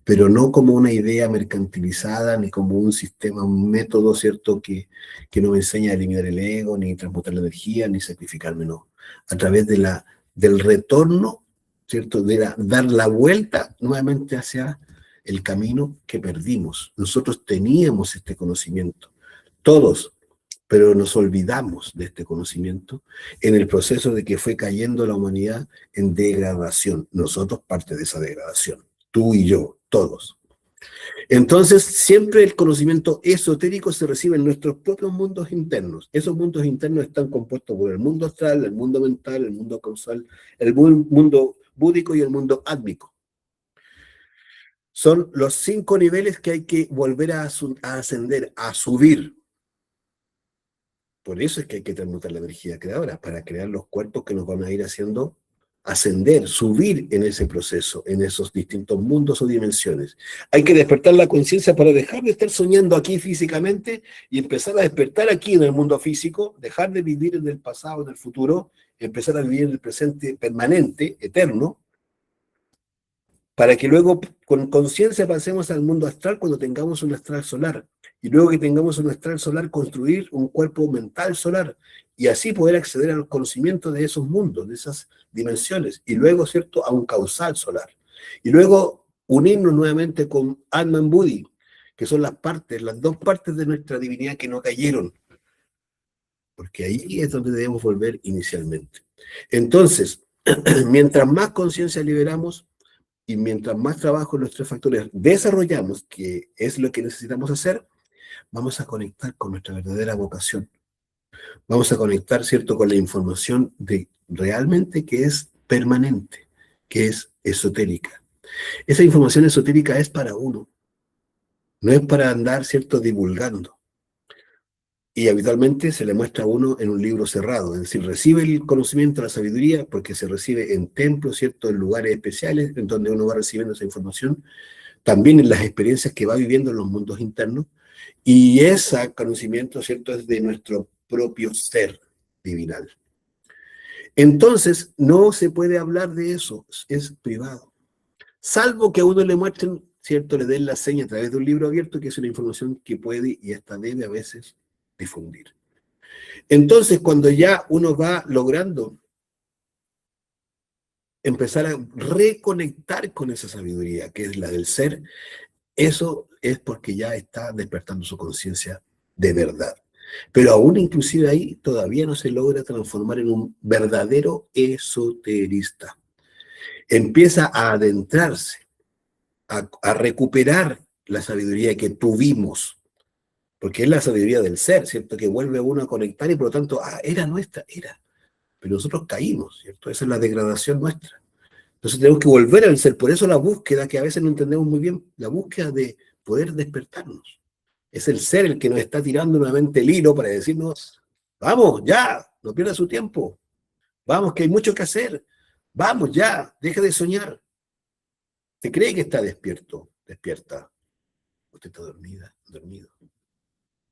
pero no como una idea mercantilizada, ni como un sistema, un método, ¿cierto?, que nos enseña a eliminar el ego, ni transmutar la energía, ni sacrificarme, no. A través del retorno, ¿cierto?, dar la vuelta nuevamente hacia el camino que perdimos. Nosotros teníamos este conocimiento, todos, pero nos olvidamos de este conocimiento en el proceso de que fue cayendo la humanidad en degradación. Nosotros parte de esa degradación, tú y yo, todos. Entonces, siempre el conocimiento esotérico se recibe en nuestros propios mundos internos. Esos mundos internos están compuestos por el mundo astral, el mundo mental, el mundo causal, el mundo búdico y el mundo átmico. Son los 5 niveles que hay que volver a ascender, a subir. Por eso es que hay que transmutar la energía creadora, para crear los cuerpos que nos van a ir haciendo ascender, subir en ese proceso, en esos distintos mundos o dimensiones. Hay que despertar la conciencia para dejar de estar soñando aquí físicamente y empezar a despertar aquí en el mundo físico, dejar de vivir en el pasado, en el futuro, empezar a vivir en el presente permanente, eterno, para que luego con conciencia pasemos al mundo astral cuando tengamos un astral solar, y luego que tengamos un astral solar, construir un cuerpo mental solar, y así poder acceder al conocimiento de esos mundos, de esas dimensiones, y luego, ¿cierto?, a un causal solar. Y luego unirnos nuevamente con Atman Buddhi, que son las dos partes de nuestra divinidad que no cayeron, porque ahí es donde debemos volver inicialmente. Entonces, mientras más conciencia liberamos, y mientras más trabajo en los 3 factores desarrollamos, que es lo que necesitamos hacer, vamos a conectar con nuestra verdadera vocación. Vamos a conectar, ¿cierto?, con la información de realmente que es permanente, que es esotérica. Esa información esotérica es para uno, no es para andar, ¿cierto?, divulgando. Y habitualmente se le muestra a uno en un libro cerrado, es decir, recibe el conocimiento, la sabiduría, porque se recibe en templos, ¿cierto?, en lugares especiales, en donde uno va recibiendo esa información, también en las experiencias que va viviendo en los mundos internos, y ese conocimiento, ¿cierto?, es de nuestro propio ser divinal. Entonces, no se puede hablar de eso, es privado. Salvo que a uno le muestren, ¿cierto?, le den la seña a través de un libro abierto, que es una información que puede y hasta debe a veces difundir. Entonces, cuando ya uno va logrando empezar a reconectar con esa sabiduría, que es la del ser, eso es porque ya está despertando su conciencia de verdad. Pero aún inclusive ahí todavía no se logra transformar en un verdadero esoterista. Empieza a adentrarse, a recuperar la sabiduría que tuvimos, porque es la sabiduría del ser, ¿cierto?, que vuelve a uno a conectar y por lo tanto, era nuestra, pero nosotros caímos, ¿cierto? Esa es la degradación nuestra. Entonces tenemos que volver al ser, por eso la búsqueda, que a veces no entendemos muy bien, la búsqueda de poder despertarnos. Es el ser el que nos está tirando nuevamente el hilo para decirnos, vamos, ya, no pierda su tiempo, vamos, que hay mucho que hacer, vamos, ya, deja de soñar. Se cree que está despierto, despierta. Usted está dormida, dormido.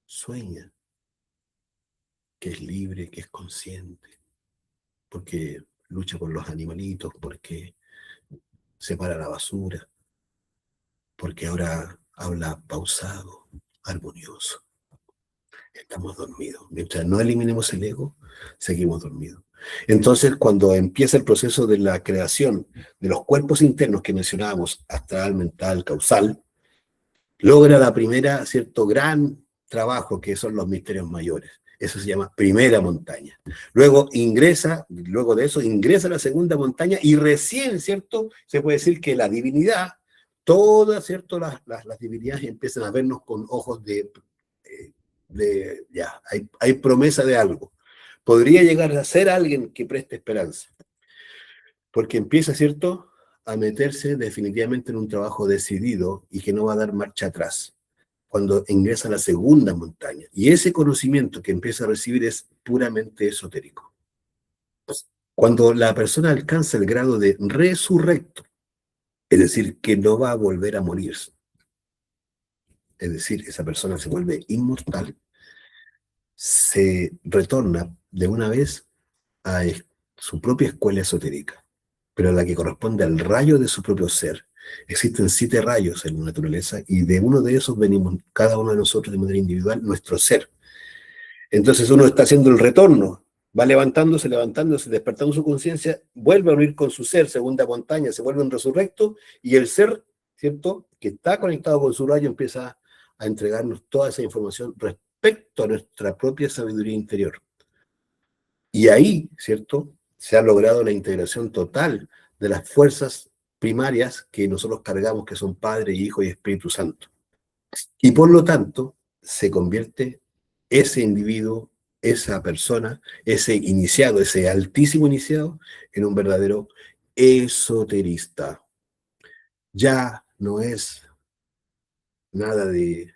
Sueña que es libre, que es consciente, porque lucha con los animalitos, porque separa la basura, porque ahora habla pausado, armonioso. Estamos dormidos. Mientras no eliminemos el ego, seguimos dormidos. Entonces, cuando empieza el proceso de la creación de los cuerpos internos que mencionábamos, astral, mental, causal, logra la primera, cierto, gran trabajo, que son los misterios mayores. Eso se llama primera montaña. Luego de eso ingresa a la segunda montaña y recién, ¿cierto?, se puede decir que la divinidad, todas, ¿cierto?, las divinidades empiezan a vernos con ojos ya, hay promesa de algo. Podría llegar a ser alguien que preste esperanza. Porque empieza, ¿cierto?, a meterse definitivamente en un trabajo decidido y que no va a dar marcha atrás cuando ingresa a la segunda montaña. Y ese conocimiento que empieza a recibir es puramente esotérico. Cuando la persona alcanza el grado de resurrecto, es decir, que no va a volver a morir, es decir, esa persona se vuelve inmortal, se retorna de una vez a su propia escuela esotérica, pero a la que corresponde al rayo de su propio ser. Existen 7 rayos en la naturaleza y de uno de esos venimos cada uno de nosotros de manera individual, nuestro ser. Entonces uno está haciendo el retorno, va levantándose, despertando su conciencia, vuelve a unir con su ser, segunda montaña, se vuelve un resurrecto y el ser, ¿cierto?, que está conectado con su rayo empieza a entregarnos toda esa información respecto a nuestra propia sabiduría interior. Y ahí, ¿cierto?, se ha logrado la integración total de las fuerzas primarias que nosotros cargamos, que son Padre, Hijo y Espíritu Santo. Y por lo tanto, se convierte ese individuo, esa persona, ese iniciado, ese altísimo iniciado, en un verdadero esoterista. Ya no es nada de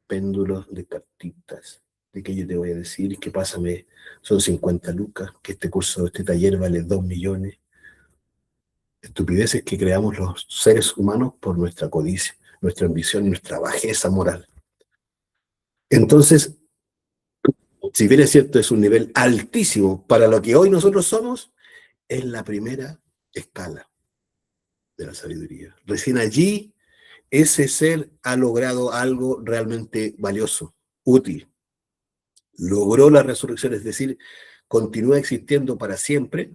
péndulos, de cartitas, de que yo te voy a decir que pásame, son 50 lucas, que este curso, este taller vale 2 millones. Estupideces que creamos los seres humanos por nuestra codicia, nuestra ambición y nuestra bajeza moral. Entonces, si bien es cierto, es un nivel altísimo para lo que hoy nosotros somos, es la primera escala de la sabiduría. Recién allí, ese ser ha logrado algo realmente valioso, útil. Logró la resurrección, es decir, continúa existiendo para siempre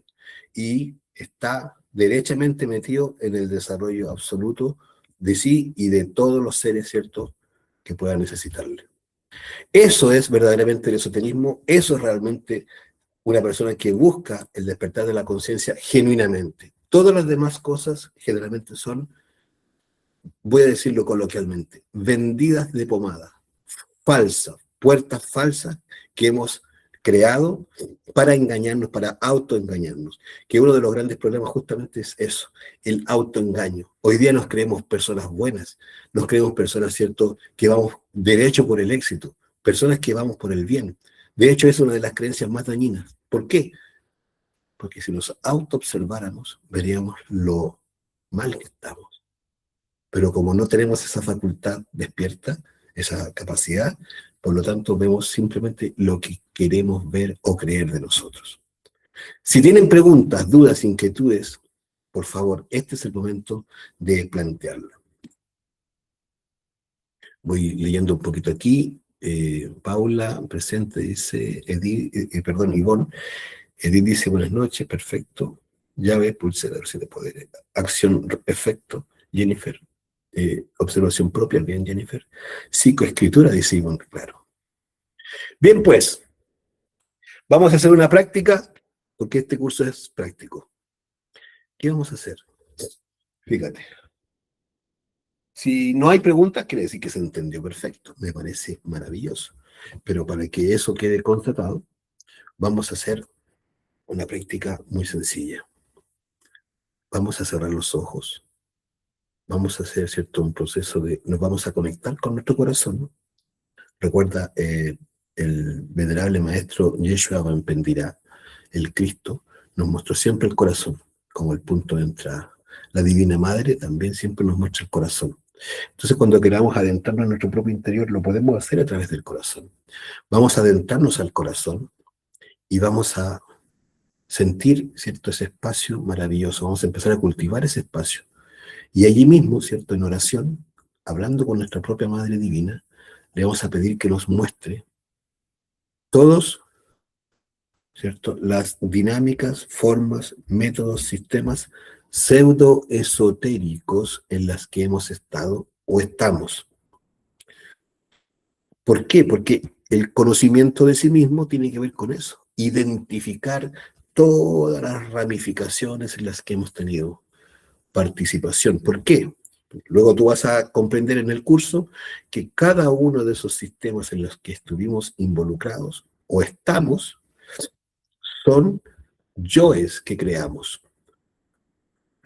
y está derechamente metido en el desarrollo absoluto de sí y de todos los seres, ¿cierto?, que puedan necesitarle. Eso es verdaderamente el esoterismo, eso es realmente una persona que busca el despertar de la conciencia genuinamente. Todas las demás cosas generalmente son, voy a decirlo coloquialmente, vendidas de pomada, falsas, puertas falsas que hemos creado para engañarnos, para autoengañarnos. Que uno de los grandes problemas justamente es eso, el autoengaño. Hoy día nos creemos personas buenas, nos creemos personas, ¿cierto?, que vamos derecho por el éxito, personas que vamos por el bien. De hecho, es una de las creencias más dañinas. ¿Por qué? Porque si nos autoobserváramos, veríamos lo mal que estamos. Pero como no tenemos esa facultad despierta, esa capacidad, por lo tanto vemos simplemente lo que queremos ver o creer de nosotros. Si tienen preguntas, dudas, inquietudes, por favor, este es el momento de plantearla. Voy leyendo un poquito aquí. Paula, presente, dice, Ivonne. Edith dice, buenas noches, perfecto. Llave, pulsera, de poder. Acción, efecto. Jennifer, observación propia, bien, Jennifer. Psicoescritura, dice Ivonne, claro. Bien, pues, vamos a hacer una práctica, porque este curso es práctico. ¿Qué vamos a hacer? Fíjate. Si no hay preguntas, quiere decir que se entendió perfecto. Me parece maravilloso. Pero para que eso quede constatado, vamos a hacer una práctica muy sencilla. Vamos a cerrar los ojos. Vamos a hacer, ¿cierto?, un proceso nos vamos a conectar con nuestro corazón, ¿no? Recuerda, el venerable maestro Yeshua Ben Pendirá, el Cristo, nos mostró siempre el corazón como el punto de entrada. La Divina Madre también siempre nos muestra el corazón. Entonces, cuando queramos adentrarnos en nuestro propio interior, lo podemos hacer a través del corazón. Vamos a adentrarnos al corazón y vamos a sentir, ¿cierto?, ese espacio maravilloso. Vamos a empezar a cultivar ese espacio. Y allí mismo, ¿cierto?, en oración, hablando con nuestra propia Madre Divina, le vamos a pedir que nos muestre todos, ¿cierto?, las dinámicas, formas, métodos, sistemas pseudoesotéricos en las que hemos estado o estamos. ¿Por qué? Porque el conocimiento de sí mismo tiene que ver con eso, identificar todas las ramificaciones en las que hemos tenido participación. ¿Por qué? Luego tú vas a comprender en el curso que cada uno de esos sistemas en los que estuvimos involucrados o estamos son yoes que creamos.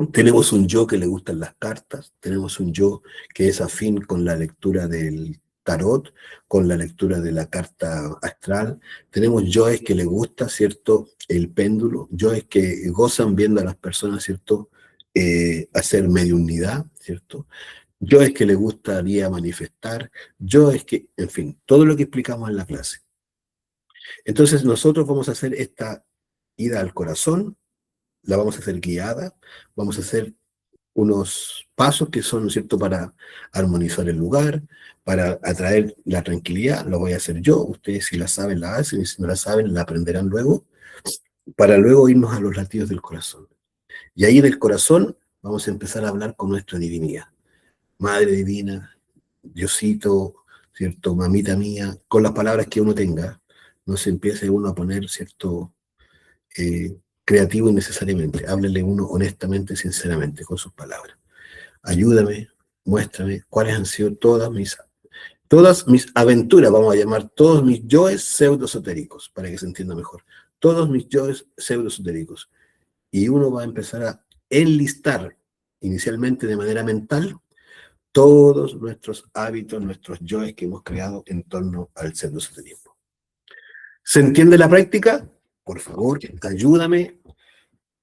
Tenemos un yo que le gustan las cartas, tenemos un yo que es afín con la lectura del tarot, con la lectura de la carta astral, tenemos yoes que le gusta, ¿cierto? El péndulo, yoes que gozan viendo a las personas, ¿cierto? Hacer mediunidad, ¿cierto? Yoes que le gustaría manifestar, yoes que, en fin, todo lo que explicamos en la clase. Entonces nosotros vamos a hacer esta ida al corazón, la vamos a hacer guiada, vamos a hacer unos pasos que son, ¿no es cierto?, para armonizar el lugar, para atraer la tranquilidad, lo voy a hacer yo, ustedes si la saben la hacen y si no la saben la aprenderán luego, para luego irnos a los latidos del corazón. Y ahí en el corazón vamos a empezar a hablar con nuestra divinidad. Madre divina, Diosito, ¿cierto?, mamita mía, con las palabras que uno tenga, no se empiece uno a poner, ¿cierto?, creativo innecesariamente, háblele uno honestamente, sinceramente, con sus palabras. Ayúdame, muéstrame cuáles han sido todas mis aventuras, vamos a llamar todos mis yoes pseudoesotéricos, para que se entienda mejor. Todos mis yoes pseudoesotéricos. Y uno va a empezar a enlistar, inicialmente de manera mental, todos nuestros hábitos, nuestros yoes que hemos creado en torno al pseudoesoterismo. ¿Se entiende la práctica? Por favor, ayúdame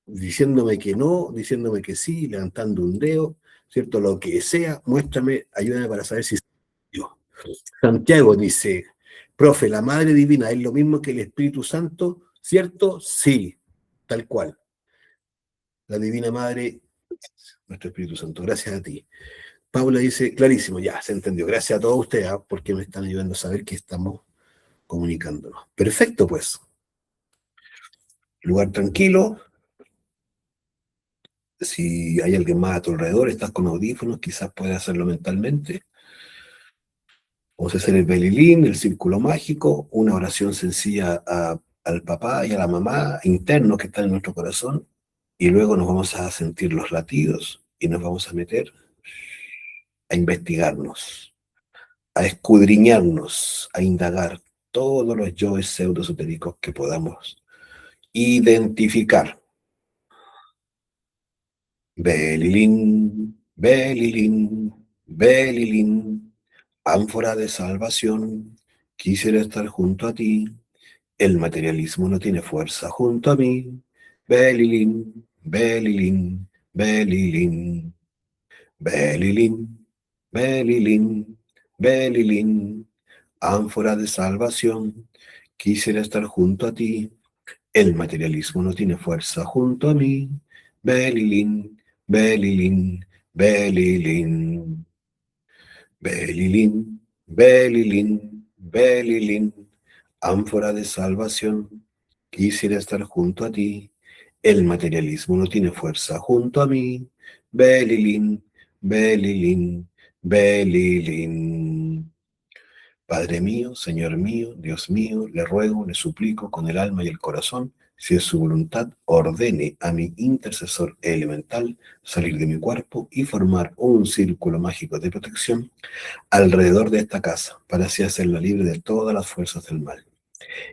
diciéndome que no, diciéndome que sí, levantando un dedo, ¿cierto? Lo que sea, muéstrame, ayúdame para saber si yo. Santiago dice, profe, la Madre Divina es lo mismo que el Espíritu Santo, ¿cierto? Sí, tal cual. La Divina Madre, nuestro Espíritu Santo, gracias a ti. Paula dice, clarísimo, ya, se entendió. Gracias a todos ustedes, porque me están ayudando a saber que estamos comunicándonos. Perfecto, pues. Lugar tranquilo. Si hay alguien más a tu alrededor, estás con audífonos, quizás puedes hacerlo mentalmente. Vamos a hacer el belilín, el círculo mágico, una oración sencilla al papá y a la mamá internos que están en nuestro corazón, y luego nos vamos a sentir los latidos y nos vamos a meter a investigarnos, a escudriñarnos, a indagar todos los yoes pseudoesotéricos que podamos identificar. Belilín, belilín, belilín, ánfora de salvación, quisiera estar junto a ti. El materialismo no tiene fuerza junto a mí. Belilín, belilín, belilín, belilín, belilín, belilín, ánfora de salvación, quisiera estar junto a ti. El materialismo no tiene fuerza junto a mí. Belilín, belilín, belilín. Belilín, belilín, belilín, ánfora de salvación, quisiera estar junto a ti. El materialismo no tiene fuerza junto a mí. Belilín, belilín, belilín. Padre mío, Señor mío, Dios mío, le ruego, le suplico con el alma y el corazón, si es su voluntad, ordene a mi intercesor elemental salir de mi cuerpo y formar un círculo mágico de protección alrededor de esta casa, para así hacerla libre de todas las fuerzas del mal.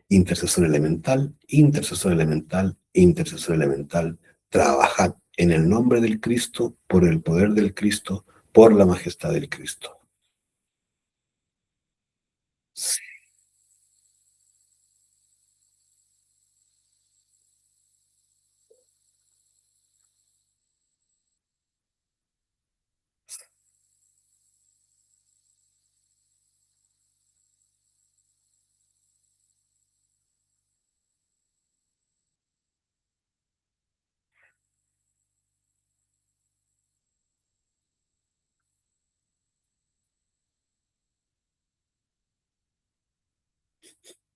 Intercesor elemental, intercesor elemental, intercesor elemental, trabajad en el nombre del Cristo, por el poder del Cristo, por la majestad del Cristo. Sí,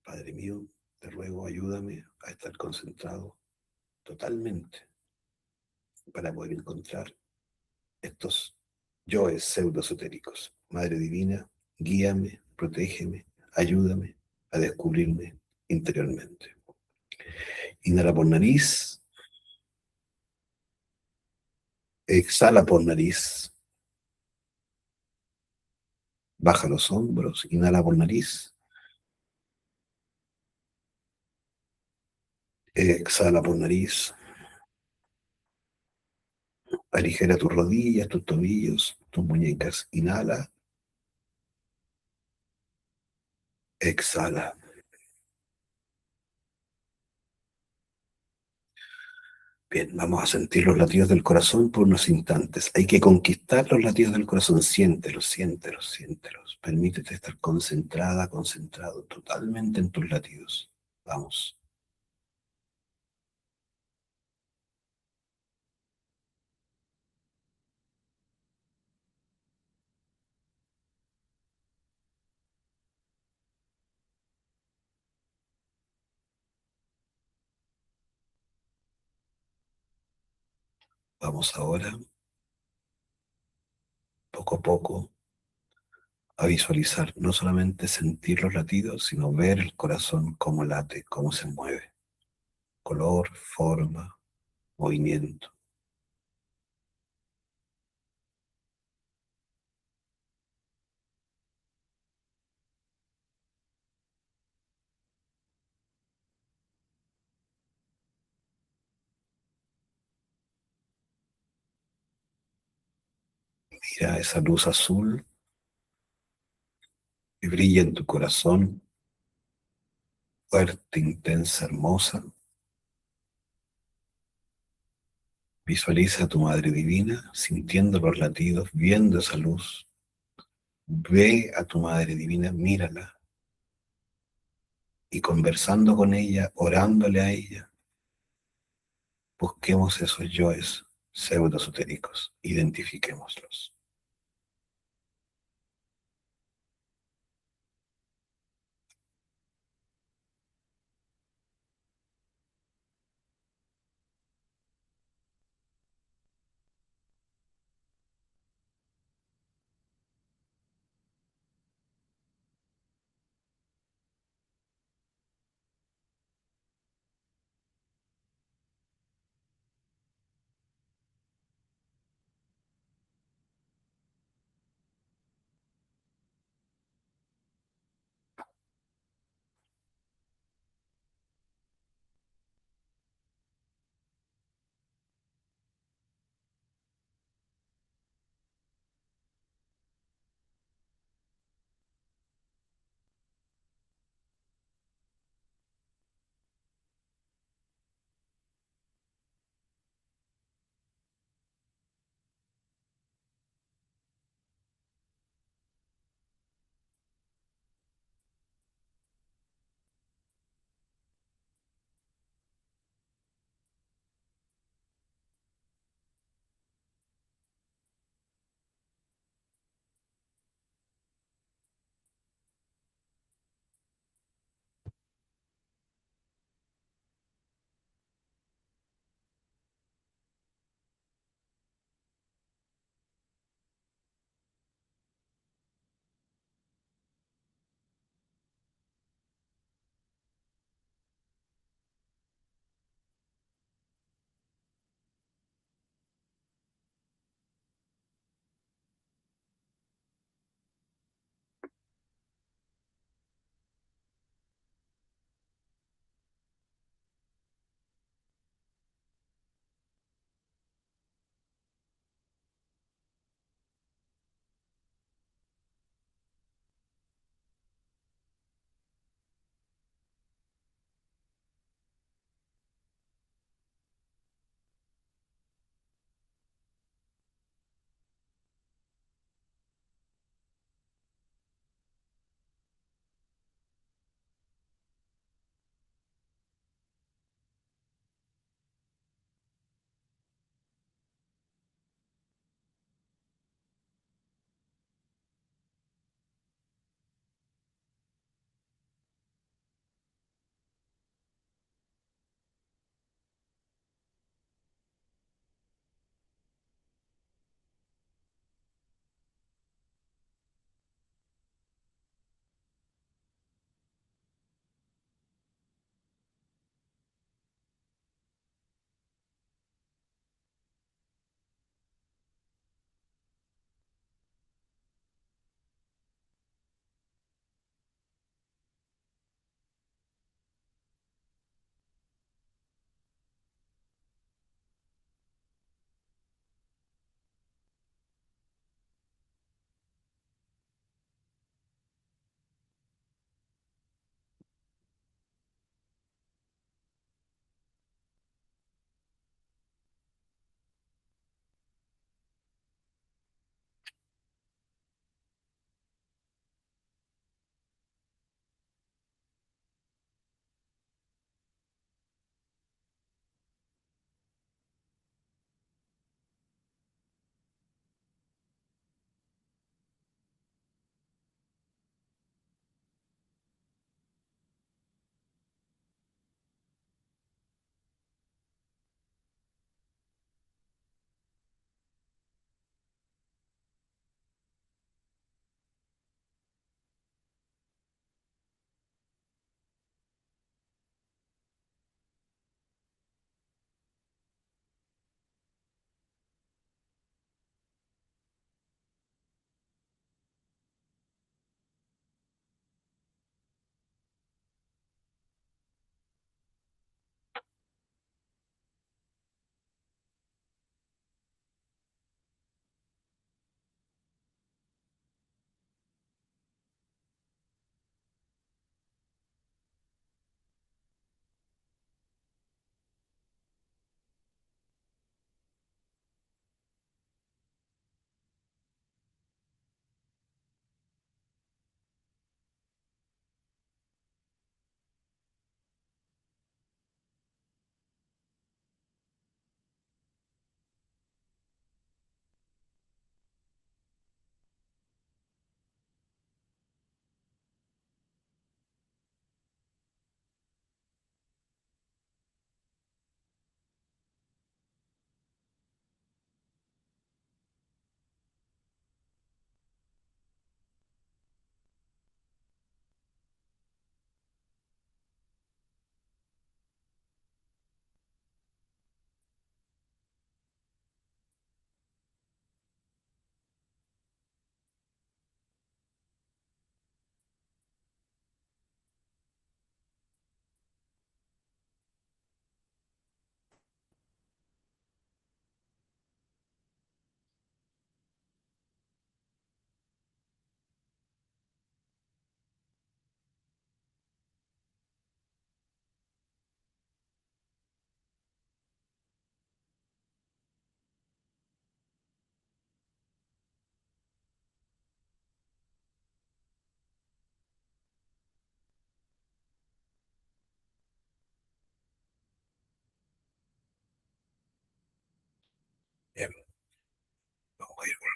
Padre mío, te ruego, ayúdame a estar concentrado totalmente para poder encontrar estos yoes pseudoesotéricos. Madre Divina, guíame, protégeme, ayúdame a descubrirme interiormente. Inhala por nariz, exhala por nariz, baja los hombros, inhala por nariz, exhala por nariz, Aligera tus rodillas, tus tobillos, tus muñecas. Inhala, exhala. Bien, vamos a sentir los latidos del corazón por unos instantes. Hay que conquistar los latidos del corazón. Siéntelos, siéntelos, siéntelos. Permítete estar concentrada, concentrado totalmente en tus latidos. Vamos, vamos ahora, poco a poco, a visualizar, no solamente sentir los latidos, sino ver el corazón cómo late, cómo se mueve. Color, forma, movimiento. Mira esa luz azul que brilla en tu corazón, fuerte, intensa, hermosa. Visualiza a tu Madre Divina, sintiendo los latidos, viendo esa luz. Ve a tu Madre Divina, mírala y conversando con ella, orándole a ella, busquemos esos yoes pseudoesotéricos, identifiquémoslos.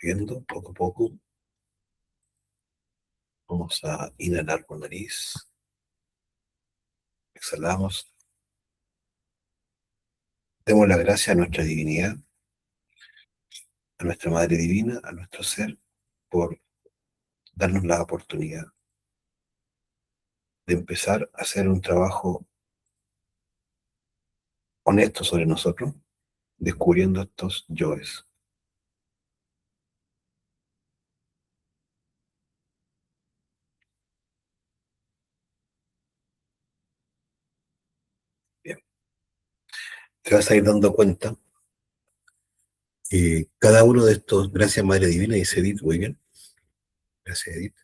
Viendo poco a poco. Vamos a inhalar por nariz. Exhalamos. Demos la gracia a nuestra divinidad, a nuestra Madre Divina, a nuestro ser, por darnos la oportunidad de empezar a hacer un trabajo honesto sobre nosotros, descubriendo estos yoes. Bien. Te vas a ir dando cuenta que cada uno de estos, gracias Madre Divina, dice Edith, muy bien, gracias Edith,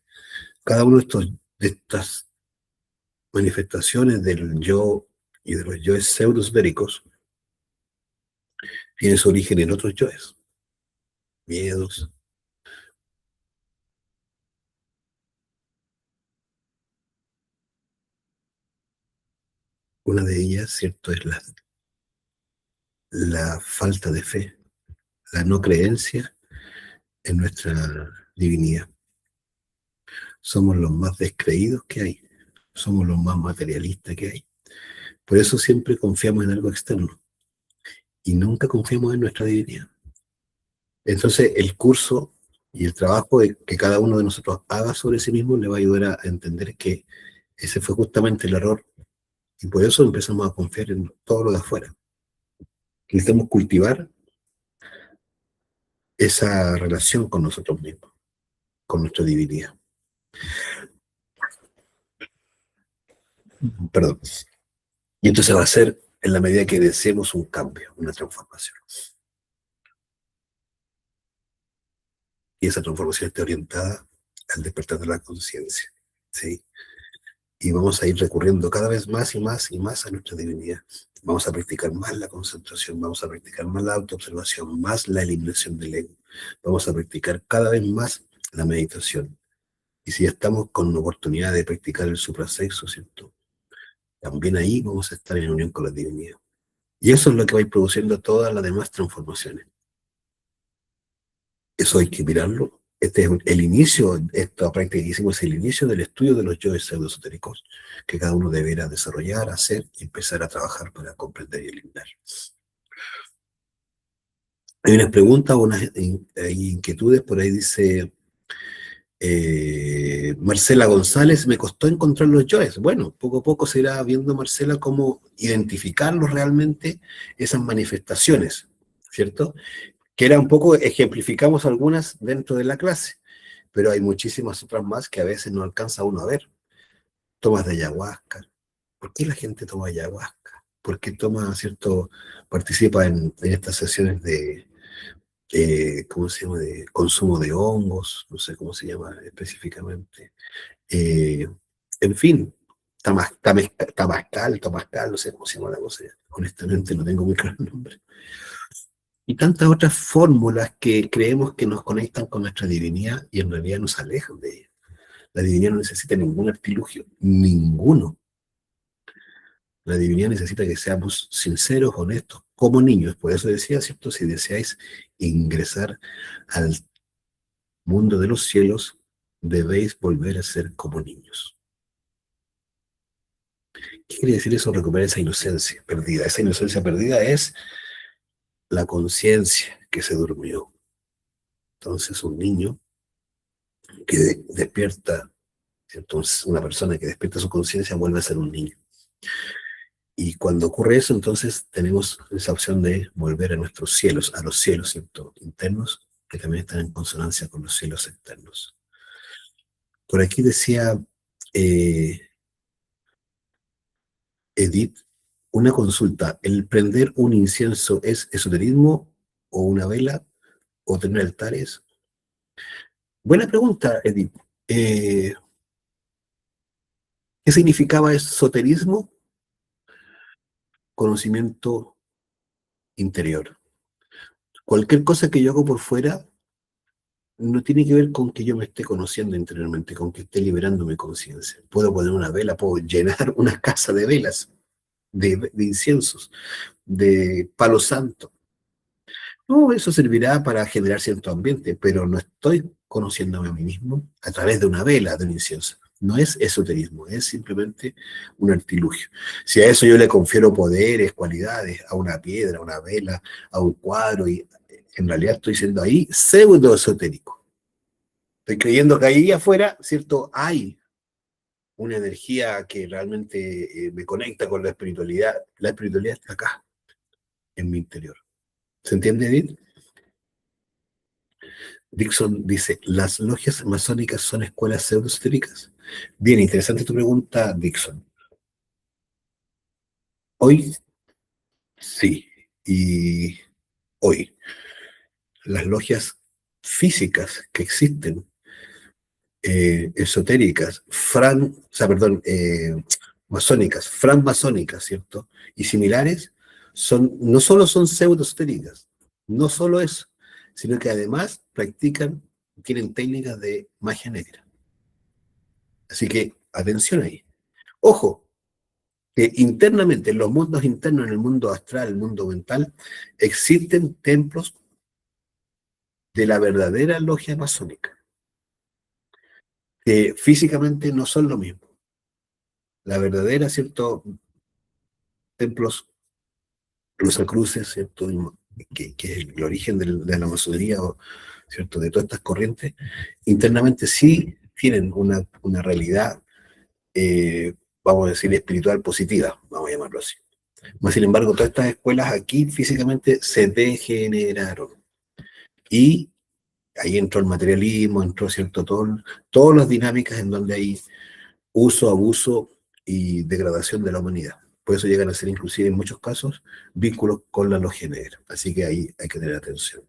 cada uno de estas manifestaciones del yo y de los yoes pseudo-esotéricos tiene su origen en otros yoes, miedos. Una de ellas, ¿cierto?, es la falta de fe, la no creencia en nuestra divinidad. Somos los más descreídos que hay, somos los más materialistas que hay. Por eso siempre confiamos en algo externo y nunca confiamos en nuestra divinidad. Entonces, el curso y el trabajo que cada uno de nosotros haga sobre sí mismo le va a ayudar a entender que ese fue justamente el error y por eso empezamos a confiar en todo lo de afuera. Necesitamos cultivar esa relación con nosotros mismos, con nuestra divinidad. Perdón. Y entonces va a ser en la medida que deseemos un cambio, una transformación. Y esa transformación está orientada al despertar de la conciencia, ¿sí? Y vamos a ir recurriendo cada vez más y más y más a nuestra divinidad. Vamos a practicar más la concentración, vamos a practicar más la autoobservación, más la eliminación del ego. Vamos a practicar cada vez más la meditación. Y si ya estamos con la oportunidad de practicar el suprasexo, ¿cierto? También ahí vamos a estar en unión con la divinidad. Y eso es lo que va a ir produciendo todas las demás transformaciones. Eso hay que mirarlo. Este es el inicio, esta práctica que hicimos es el inicio del estudio de los yoes pseudoesotéricos que cada uno deberá desarrollar, hacer y empezar a trabajar para comprender y eliminar. Hay unas preguntas, hay inquietudes, por ahí dice Marcela González, me costó encontrar los yoes. Bueno, poco a poco se irá viendo, Marcela, cómo identificarlos realmente, esas manifestaciones, ¿cierto? Que era un poco, ejemplificamos algunas dentro de la clase, pero hay muchísimas otras más que a veces no alcanza uno a ver. Tomas de ayahuasca. ¿Por qué la gente toma ayahuasca? ¿Por qué toma, cierto, participa en estas sesiones ¿cómo se llama?, de consumo de hongos, no sé cómo se llama específicamente. Eh, en fin, tamascal, no sé cómo se llama la cosa. Honestamente no tengo muy claro el nombre. Y tantas otras fórmulas que creemos que nos conectan con nuestra divinidad y en realidad nos alejan de ella. La divinidad no necesita ningún artilugio, ninguno. La divinidad necesita que seamos sinceros, honestos, como niños. Por eso decía, ¿cierto? Si deseáis ingresar al mundo de los cielos, debéis volver a ser como niños. ¿Qué quiere decir eso? Recuperar esa inocencia perdida. Esa inocencia perdida es la conciencia que se durmió. Entonces, un niño que despierta, entonces una persona que despierta su conciencia vuelve a ser un niño. Y cuando ocurre eso, entonces tenemos esa opción de volver a nuestros cielos, a los cielos, ¿cierto?, internos, que también están en consonancia con los cielos externos. Por aquí decía Edith, una consulta, ¿el prender un incienso es esoterismo o una vela o tener altares? Buena pregunta, Edith. ¿Qué significaba esoterismo? Conocimiento interior. Cualquier cosa que yo hago por fuera no tiene que ver con que yo me esté conociendo interiormente, con que esté liberando mi conciencia. Puedo poner una vela, puedo llenar una casa de velas, de inciensos, de palo santo, No, eso servirá para generar cierto ambiente, pero no estoy conociéndome a mí mismo a través de una vela, de un incienso. No es esoterismo, es simplemente un artilugio. Si a eso yo le confiero poderes, cualidades, a una piedra, a una vela, a un cuadro, y en realidad estoy siendo ahí pseudo esotérico. Estoy creyendo que ahí afuera, ¿cierto? Hay una energía que realmente me conecta con la espiritualidad. La espiritualidad está acá, en mi interior. ¿Se entiende, Edith? Dixon dice, ¿las logias masónicas son escuelas pseudoesotéricas? Bien, interesante tu pregunta, Dixon. Hoy sí, y hoy las logias físicas que existen, esotéricas, o sea, perdón, masónicas, francmasónicas, ¿cierto? Y similares, no solo son pseudoesotéricas, no solo eso, sino que además tienen técnicas de magia negra. Así que, atención ahí. Ojo, que internamente, en los mundos internos, en el mundo astral, el mundo mental, existen templos de la verdadera logia masónica, que físicamente no son lo mismo. La verdadera, ¿cierto? Templos Rosacruces, ¿cierto? Que es el origen de la masonería, ¿cierto? De todas estas corrientes, internamente sí tienen una realidad, vamos a decir, espiritual positiva, vamos a llamarlo así. Mas, sin embargo, todas estas escuelas aquí físicamente se degeneraron. Y ahí entró el materialismo, entró, ¿cierto? Todas las dinámicas en donde hay uso, abuso y degradación de la humanidad. Por eso llegan a ser, inclusive en muchos casos, vínculos con la logia negra. Así que ahí hay que tener atención.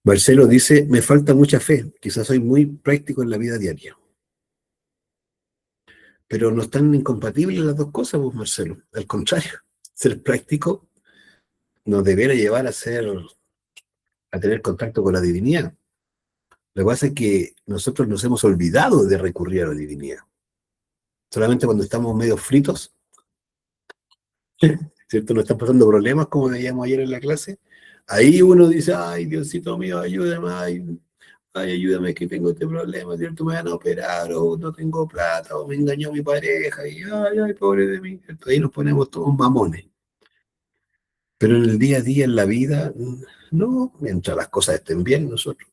Marcelo dice, me falta mucha fe, quizás soy muy práctico en la vida diaria. Pero no están incompatibles las dos cosas, pues, Marcelo. Al contrario, ser práctico nos debería llevar a tener contacto con la divinidad. Lo que pasa es que nosotros nos hemos olvidado de recurrir a la divinidad. Solamente cuando estamos medio fritos, ¿cierto? Nos están pasando problemas, como veíamos ayer en la clase. Ahí uno dice, ay, Diosito mío, ayúdame, ay, ayúdame que tengo este problema, ¿cierto? Me van a operar, o no tengo plata, o me engañó mi pareja, y ay, pobre de mí, ¿cierto? Ahí nos ponemos todos mamones. Pero en el día a día, en la vida, no, mientras las cosas estén bien, nosotros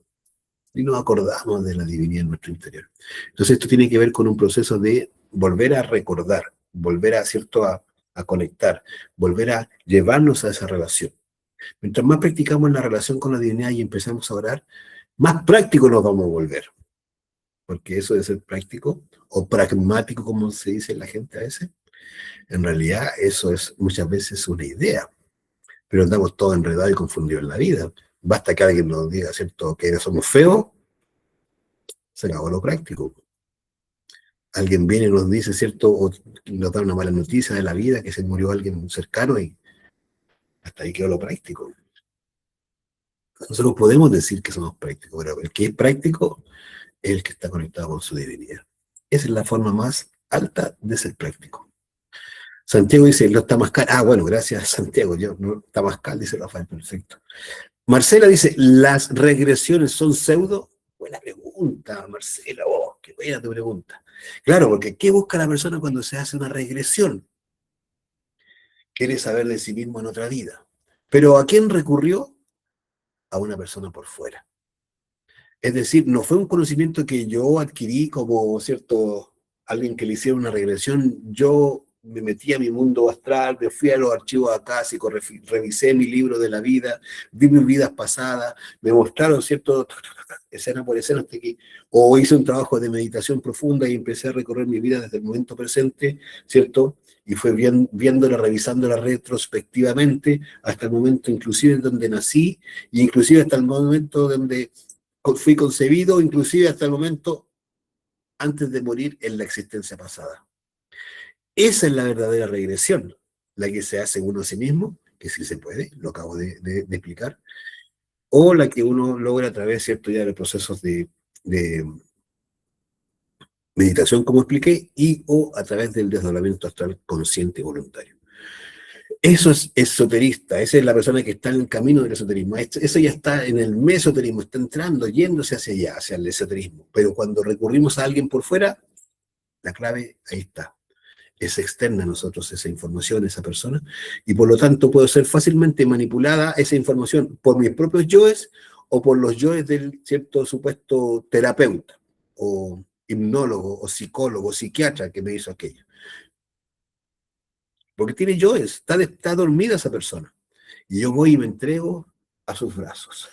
y nos acordamos de la divinidad en nuestro interior. Entonces esto tiene que ver con un proceso de volver a recordar, volver a, ¿cierto? A conectar, volver a llevarnos a esa relación. Mientras más practicamos la relación con la divinidad y empezamos a orar, más práctico nos vamos a volver. Porque eso de ser práctico o pragmático, como se dice la gente a veces, en realidad eso es muchas veces una idea, pero andamos todos enredados y confundidos en la vida. Basta que alguien nos diga, ¿cierto?, que somos feos, se acabó lo práctico. Alguien viene y nos dice, ¿cierto?, o nos da una mala noticia de la vida, que se murió alguien cercano y hasta ahí quedó lo práctico. Nosotros podemos decir que somos prácticos, pero el que es práctico es el que está conectado con su divinidad. Esa es la forma más alta de ser práctico. Santiago dice, lo Tamascal. Ah, bueno, gracias, Santiago. Yo, no, Tamascal, dice Rafael, perfecto. Marcela dice, ¿las regresiones son pseudo? Buena pregunta, Marcela. Oh, qué buena tu pregunta. Claro, porque ¿qué busca la persona cuando se hace una regresión? Quiere saber de sí mismo en otra vida. Pero ¿a quién recurrió? A una persona por fuera. Es decir, no fue un conocimiento que yo adquirí como, ¿cierto?, alguien que le hiciera una regresión. Yo me metí a mi mundo astral, me fui a los archivos acásicos, revisé mi libro de la vida, vi mis vidas pasadas, me mostraron, ¿cierto?, escena por escena hasta aquí, o hice un trabajo de meditación profunda y empecé a recorrer mi vida desde el momento presente, ¿cierto? Y fue viéndola, revisándola retrospectivamente hasta el momento inclusive en donde nací, y inclusive hasta el momento donde fui concebido, inclusive hasta el momento antes de morir en la existencia pasada. Esa es la verdadera regresión, la que se hace uno a sí mismo, que sí se puede, lo acabo de explicar, o la que uno logra a través, ¿cierto?, ya de procesos de meditación, como expliqué, y o a través del desdoblamiento astral consciente y voluntario. Eso es esoterista, esa es la persona que está en el camino del esoterismo. Eso ya está en el mesoterismo, está entrando, yéndose hacia allá, hacia el esoterismo. Pero cuando recurrimos a alguien por fuera, la clave ahí está. Es externa a nosotros esa información, esa persona, y por lo tanto puede ser fácilmente manipulada esa información por mis propios yoes o por los yoes del cierto supuesto terapeuta o hipnólogo o psicólogo o psiquiatra que me hizo aquello. Porque tiene yoes, está dormida esa persona. Y yo voy y me entrego a sus brazos.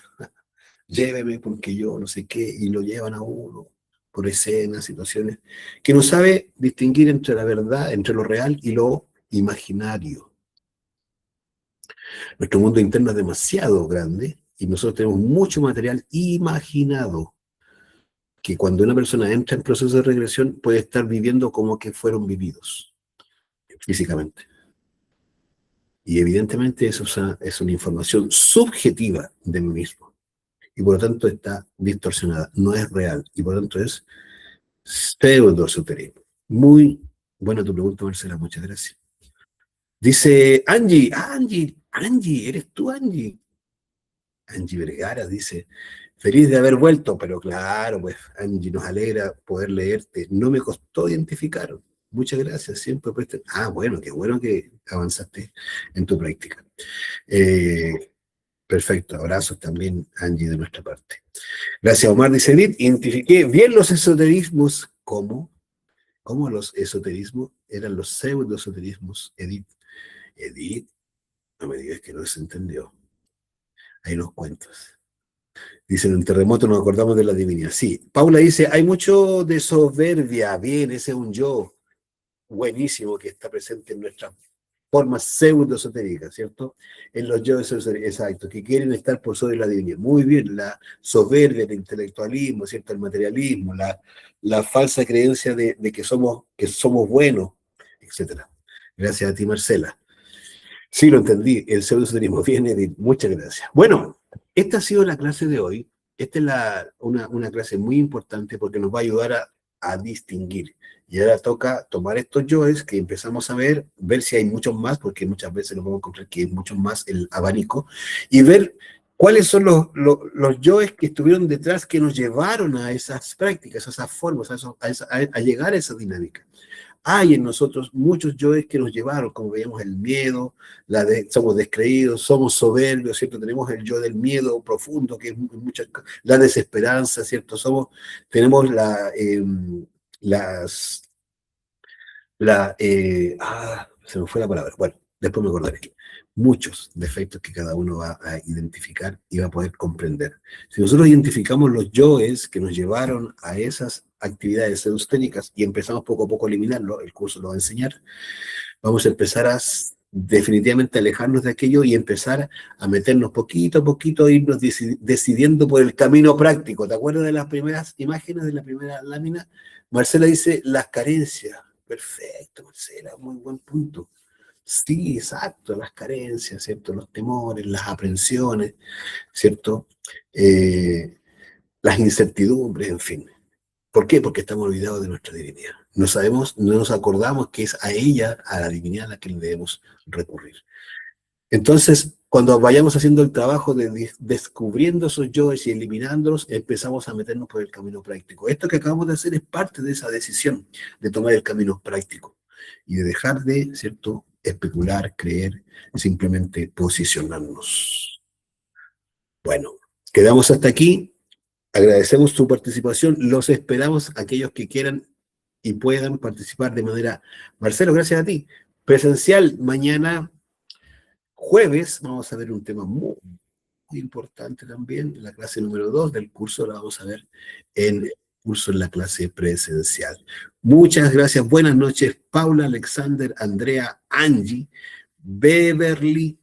Lléveme porque yo no sé qué, y lo llevan a uno por escenas, situaciones, que no sabe distinguir entre la verdad, entre lo real y lo imaginario. Nuestro mundo interno es demasiado grande y nosotros tenemos mucho material imaginado que cuando una persona entra en proceso de regresión puede estar viviendo como que fueron vividos físicamente. Y evidentemente eso es una información subjetiva de mí mismo. Y por lo tanto está distorsionada, no es real. Y por lo tanto es pseudo-esoterismo. Muy buena tu pregunta, Marcela, muchas gracias. Dice Angie, ¿eres tú, Angie? Angie Vergara dice, feliz de haber vuelto, pero claro, pues Angie, nos alegra poder leerte. No me costó identificar. Muchas gracias, siempre preste. Bueno, qué bueno que avanzaste en tu práctica. Perfecto, abrazos también, Angie, de nuestra parte. Gracias, Omar, dice Edith, identifiqué bien los esoterismos. ¿Cómo los esoterismos? Eran los pseudo-esoterismos, Edith. Edith, no me digas que no se entendió. Hay unos cuentos. Dicen, en terremoto nos acordamos de la divinidad. Sí, Paula dice, hay mucho de soberbia. Bien, ese es un yo buenísimo que está presente en nuestra forma pseudo-esotérica, ¿cierto? En los yo exactos, que quieren estar por sobre la divinidad. Muy bien, la soberbia, el intelectualismo, ¿cierto? El materialismo, la falsa creencia de que somos buenos, etcétera. Gracias a ti, Marcela. Sí, lo entendí, el pseudo-esoterismo viene de... Muchas gracias. Bueno, esta ha sido la clase de hoy. Esta es una clase muy importante porque nos va a ayudar a distinguir. Y ahora toca tomar estos yoes que empezamos a ver si hay muchos más, porque muchas veces nos vamos a encontrar que hay muchos más el abanico, y ver cuáles son los yoes que estuvieron detrás que nos llevaron a esas prácticas, a esas formas, a llegar a esa dinámica. Hay en nosotros muchos yoes que nos llevaron, como veíamos, el miedo, somos descreídos, somos soberbios, ¿cierto? Tenemos el yo del miedo profundo, que es la desesperanza, ¿cierto? Tenemos se me fue la palabra. Bueno, después me acordaré. Muchos defectos que cada uno va a identificar y va a poder comprender. Si nosotros identificamos los yoes que nos llevaron a esas actividades eusténicas y empezamos poco a poco a eliminarlo, el curso lo va a enseñar, vamos a empezar a definitivamente alejarnos de aquello y empezar a meternos poquito a poquito, a irnos decidiendo por el camino práctico. ¿Te acuerdas de las primeras imágenes de la primera lámina? Marcela dice, las carencias. Perfecto, Marcela, muy buen punto. Sí, exacto, las carencias, ¿cierto? Los temores, las aprensiones, ¿cierto? Las incertidumbres, en fin. ¿Por qué? Porque estamos olvidados de nuestra divinidad. No sabemos, no nos acordamos que es a ella, a la divinidad, a la que le debemos recurrir. Entonces, cuando vayamos haciendo el trabajo de descubriendo esos yoes y eliminándolos, empezamos a meternos por el camino práctico. Esto que acabamos de hacer es parte de esa decisión de tomar el camino práctico y de dejar de, ¿cierto?, especular, creer, simplemente posicionarnos. Bueno, quedamos hasta aquí. Agradecemos su participación. Los esperamos aquellos que quieran y puedan participar de manera... Marcelo, gracias a ti. Presencial, mañana jueves, vamos a ver un tema muy importante también, la clase número 2 del curso, la vamos a ver en el curso en la clase presencial. Muchas gracias, buenas noches, Paula, Alexander, Andrea, Angie, Beverly,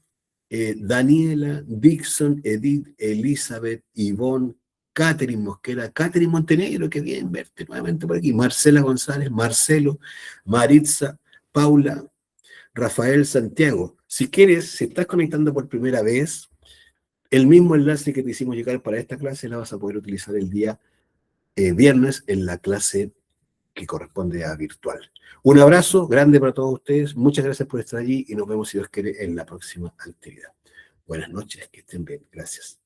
Daniela, Dixon, Edith, Elizabeth, Ivonne, Catherine Mosquera, Catherine Montenegro, que bien verte nuevamente por aquí, Marcela González, Marcelo, Maritza, Paula, Rafael Santiago. Si quieres, si estás conectando por primera vez, el mismo enlace que te hicimos llegar para esta clase la vas a poder utilizar el día viernes en la clase que corresponde a virtual. Un abrazo grande para todos ustedes, muchas gracias por estar allí y nos vemos, si Dios quiere, en la próxima actividad. Buenas noches, que estén bien, gracias.